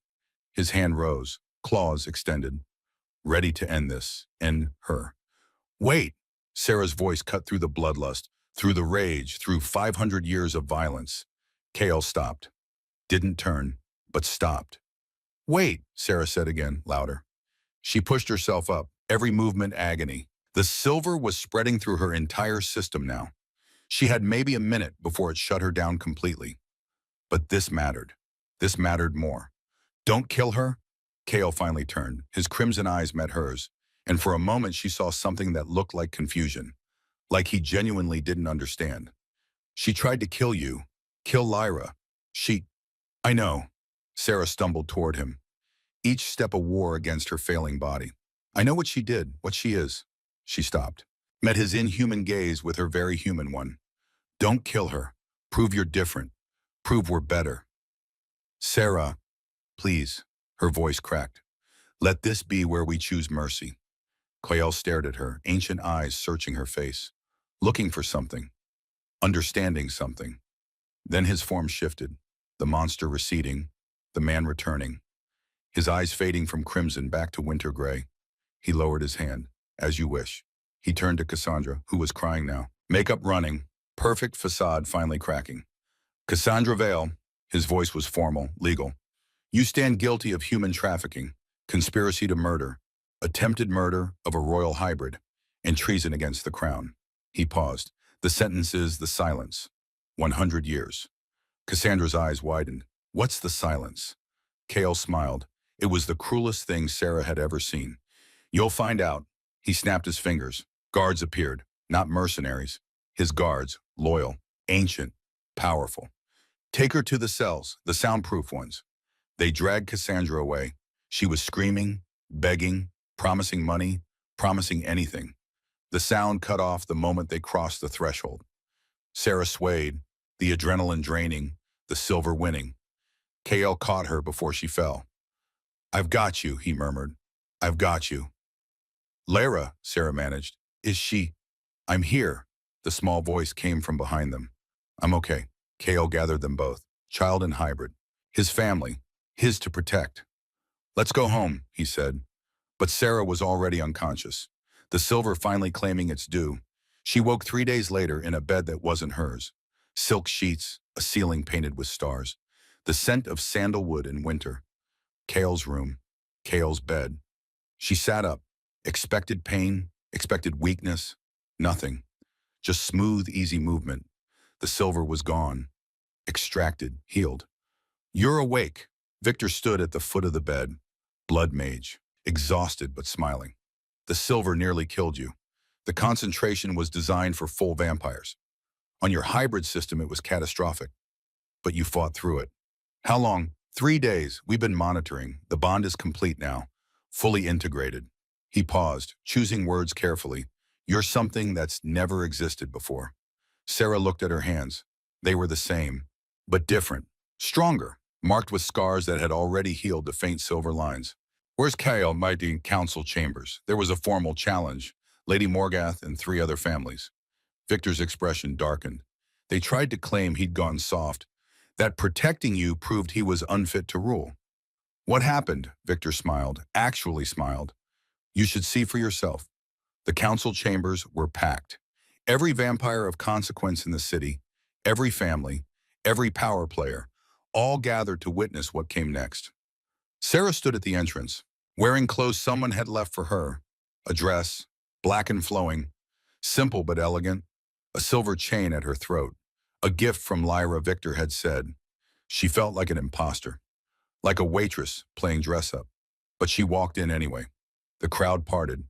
His hand rose, claws extended, ready to end this, end her. Wait! Sarah's voice cut through the bloodlust, through the rage, through 500 years of violence. Kale stopped. Didn't turn, but stopped. Wait, Sarah said again, louder. She pushed herself up, every movement agony. The silver was spreading through her entire system now. She had maybe a minute before it shut her down completely. But this mattered. This mattered more. Don't kill her? Kale finally turned. His crimson eyes met hers, and for a moment she saw something that looked like confusion, like he genuinely didn't understand. She tried to kill you. Kill Lyra. I know. Sarah stumbled toward him, each step a war against her failing body. I know what she did, what she is. She stopped, met his inhuman gaze with her very human one. Don't kill her. Prove you're different. Prove we're better. Sarah, please, her voice cracked. Let this be where we choose mercy. Coyle stared at her, ancient eyes searching her face, looking for something, understanding something. Then his form shifted, the monster receding, the man returning, his eyes fading from crimson back to winter gray. He lowered his hand. As you wish. He turned to Cassandra, who was crying now. Makeup running, perfect facade finally cracking. Cassandra Vale, his voice was formal, legal. You stand guilty of human trafficking, conspiracy to murder, attempted murder of a royal hybrid, and treason against the crown. He paused. The sentences, the silence. 100 years. Cassandra's eyes widened. What's the silence? Kale smiled. It was the cruelest thing Sarah had ever seen. You'll find out. He snapped his fingers. Guards appeared, not mercenaries. His guards, loyal, ancient, powerful. Take her to the cells, the soundproof ones. They dragged Cassandra away. She was screaming, begging, promising money, promising anything. The sound cut off the moment they crossed the threshold. Sarah swayed, the adrenaline draining, the silver winning. KL caught her before she fell. I've got you, he murmured. I've got you. Lara, Sarah managed. Is she? I'm here. The small voice came from behind them. I'm okay. KL gathered them both, child and hybrid. His family, his to protect. Let's go home, he said. But Sarah was already unconscious, the silver finally claiming its due. She woke 3 days later in a bed that wasn't hers. Silk sheets, a ceiling painted with stars. The scent of sandalwood in winter. Kale's room, Kale's bed. She sat up. Expected pain, expected weakness, nothing. Just smooth, easy movement. The silver was gone. Extracted, healed. You're awake. Victor stood at the foot of the bed, blood mage, exhausted but smiling. The silver nearly killed you. The concentration was designed for full vampires. On your hybrid system, it was catastrophic. But you fought through it. How long? 3 days. We've been monitoring. The bond is complete now. Fully integrated. He paused, choosing words carefully. You're something that's never existed before. Sarah looked at her hands. They were the same, but different. Stronger. marked with scars that had already healed to faint silver lines. Where's Kyle, mighty council chambers? There was a formal challenge. Lady Morgath and 3 other families. Victor's expression darkened. They tried to claim he'd gone soft, that protecting you proved he was unfit to rule. What happened? Victor smiled, actually smiled. You should see for yourself. The council chambers were packed. Every vampire of consequence in the city, every family, every power player, all gathered to witness what came next. Sarah stood at the entrance, wearing clothes someone had left for her. A dress, black and flowing, simple but elegant, a silver chain at her throat, a gift from Lyra, Victor had said. She felt like an imposter, like a waitress playing dress-up. But she walked in anyway. The crowd parted,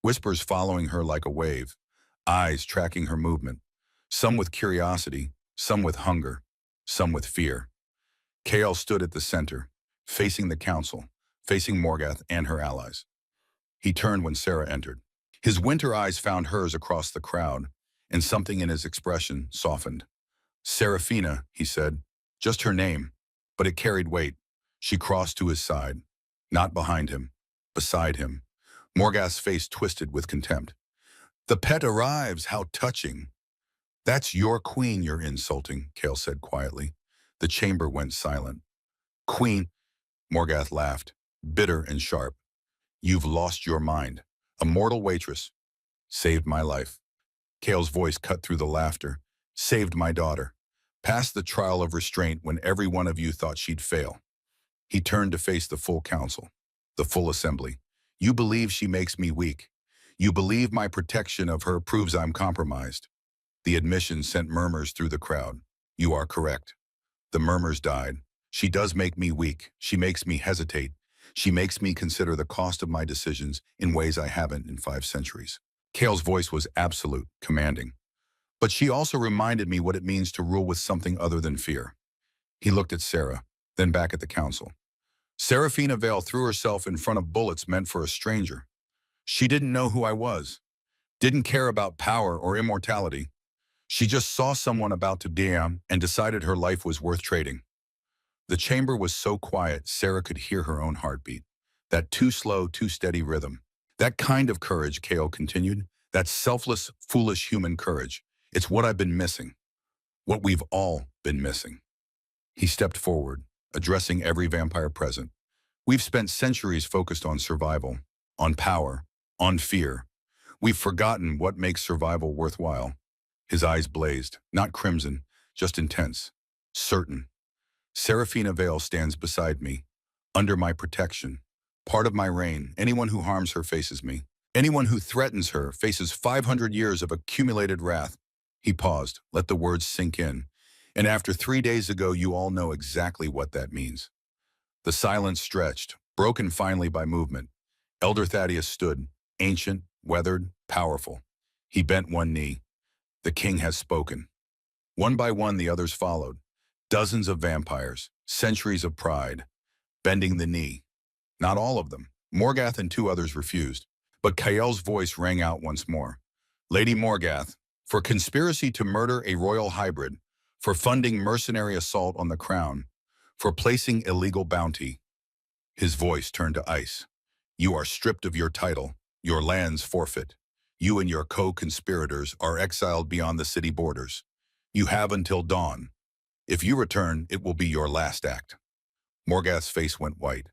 whispers following her like a wave, eyes tracking her movement, some with curiosity, some with hunger, some with fear. Kale stood at the center, facing the council, facing Morgath and her allies. He turned when Sarah entered. His winter eyes found hers across the crowd, and something in his expression softened. Seraphina, he said, just her name, but it carried weight. She crossed to his side, not behind him, beside him. Morgath's face twisted with contempt. The pet arrives, how touching. That's your queen you're insulting, Kale said quietly. The chamber went silent. Queen, Morgath laughed, bitter and sharp. You've lost your mind. A mortal waitress. Saved my life. Kale's voice cut through the laughter. Saved my daughter. Passed the trial of restraint when every one of you thought she'd fail. He turned to face the full council, the full assembly. You believe she makes me weak. You believe my protection of her proves I'm compromised. The admission sent murmurs through the crowd. You are correct. The murmurs died. She does make me weak. She makes me hesitate. She makes me consider the cost of my decisions in ways I haven't in 5 centuries. Kale's voice was absolute, commanding. But she also reminded me what it means to rule with something other than fear. He looked at Sarah, then back at the council. Seraphina Vale threw herself in front of bullets meant for a stranger. She didn't know who I was, didn't care about power or immortality. She just saw someone about to damn and decided her life was worth trading. The chamber was so quiet, Sarah could hear her own heartbeat. That too slow, too steady rhythm. That kind of courage, Kale continued, that selfless, foolish human courage. It's what I've been missing. What we've all been missing. He stepped forward, addressing every vampire present. We've spent centuries focused on survival, on power, on fear. We've forgotten what makes survival worthwhile. His eyes blazed, not crimson, just intense, certain. Seraphina Vale stands beside me, under my protection, part of my reign. Anyone who harms her faces me. Anyone who threatens her faces 500 years of accumulated wrath. He paused, let the words sink in. And after 3 days ago, you all know exactly what that means. The silence stretched, broken finally by movement. Elder Thaddeus stood, ancient, weathered, powerful. He bent one knee. The king has spoken. One by one, the others followed. Dozens of vampires, centuries of pride, bending the knee. Not all of them. Morgath and 2 others refused. But Kael's voice rang out once more. Lady Morgath, for conspiracy to murder a royal hybrid, for funding mercenary assault on the crown, for placing illegal bounty. His voice turned to ice. You are stripped of your title, your lands forfeit. You and your co-conspirators are exiled beyond the city borders. You have until dawn. If you return, it will be your last act. Morgath's face went white.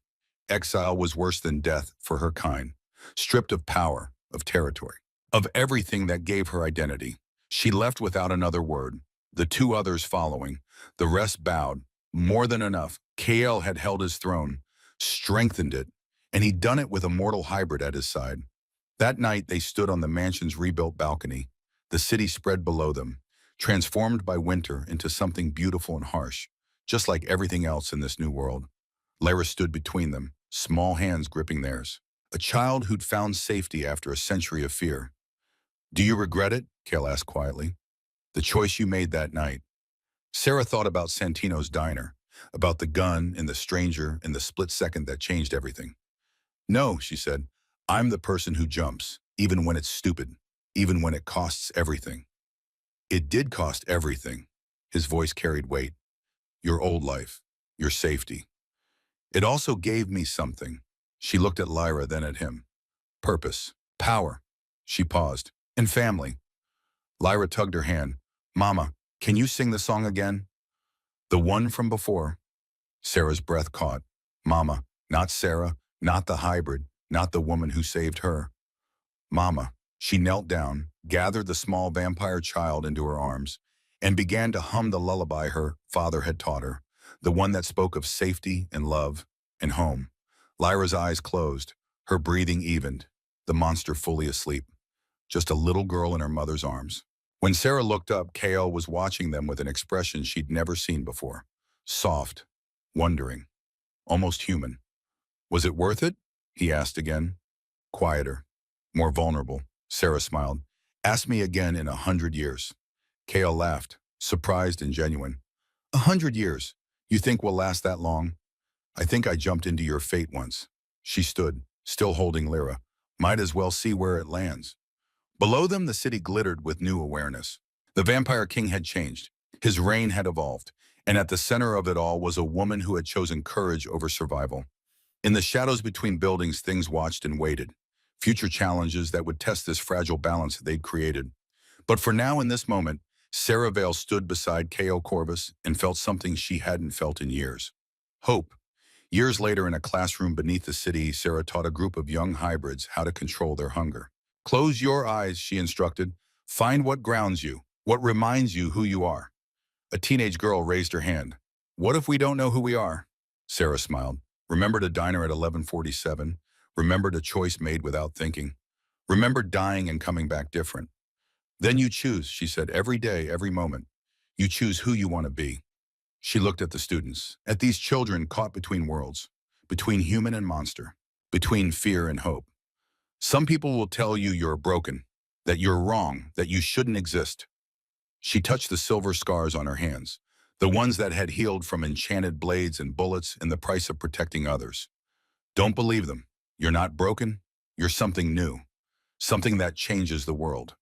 Exile was worse than death for her kind. Stripped of power, of territory, of everything that gave her identity. She left without another word, the 2 others following. The rest bowed. More than enough. Kael had held his throne, strengthened it, and he'd done it with a mortal hybrid at his side. That night they stood on the mansion's rebuilt balcony. The city spread below them, transformed by winter into something beautiful and harsh, just like everything else in this new world. Lyra stood between them, small hands gripping theirs. A child who'd found safety after a century of fear. Do you regret it? Kale asked quietly. The choice you made that night. Sarah thought about Santino's diner, about the gun and the stranger and the split second that changed everything. No, she said, I'm the person who jumps, even when it's stupid, even when it costs everything. It did cost everything. His voice carried weight. Your old life, your safety. It also gave me something. She looked at Lyra, then at him. Purpose, power. She paused. And family. Lyra tugged her hand. Mama, can you sing the song again? The one from before. Sarah's breath caught. Mama, not Sarah, not the hybrid, not the woman who saved her. Mama. She knelt down, gathered the small vampire child into her arms, and began to hum the lullaby her father had taught her, the one that spoke of safety and love and home. Lyra's eyes closed, her breathing evened, the monster fully asleep, just a little girl in her mother's arms. When Sarah looked up, Kale was watching them with an expression she'd never seen before. Soft, wondering, almost human. Was it worth it? He asked again. Quieter, more vulnerable. Sarah smiled. Ask me again in 100 years. Kale laughed, surprised and genuine. 100 years? You think we'll last that long? I think I jumped into your fate once. She stood, still holding Lyra. Might as well see where it lands. Below them, the city glittered with new awareness. The Vampire King had changed. His reign had evolved. And at the center of it all was a woman who had chosen courage over survival. In the shadows between buildings, things watched and waited. Future challenges that would test this fragile balance they'd created. But for now, in this moment, Sarah Vale stood beside K.O. Corvus and felt something she hadn't felt in years. Hope. Years later, in a classroom beneath the city, Sarah taught a group of young hybrids how to control their hunger. Close your eyes, she instructed. Find what grounds you, what reminds you who you are. A teenage girl raised her hand. What if we don't know who we are? Sarah smiled. Remembered a diner at 1147. Remembered a choice made without thinking. Remembered dying and coming back different. Then you choose, she said, every day, every moment. You choose who you want to be. She looked at the students, at these children caught between worlds, between human and monster, between fear and hope. Some people will tell you you're broken, that you're wrong, that you shouldn't exist. She touched the silver scars on her hands, the ones that had healed from enchanted blades and bullets in the price of protecting others. Don't believe them. You're not broken. You're something new, something that changes the world.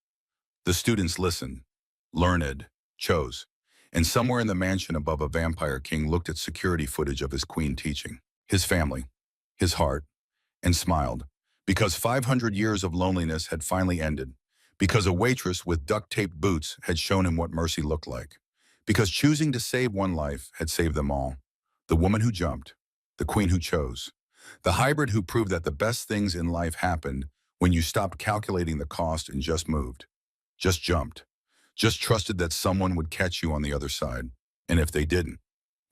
The students listened, learned, chose, and somewhere in the mansion above a Vampire King looked at security footage of his queen teaching, his family, his heart, and smiled, because 500 years of loneliness had finally ended, because a waitress with duct-taped boots had shown him what mercy looked like, because choosing to save one life had saved them all. The woman who jumped, the queen who chose, the hybrid who proved that the best things in life happened when you stopped calculating the cost and just moved, just jumped, just trusted that someone would catch you on the other side. And if they didn't,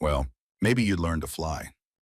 well, maybe you'd learn to fly.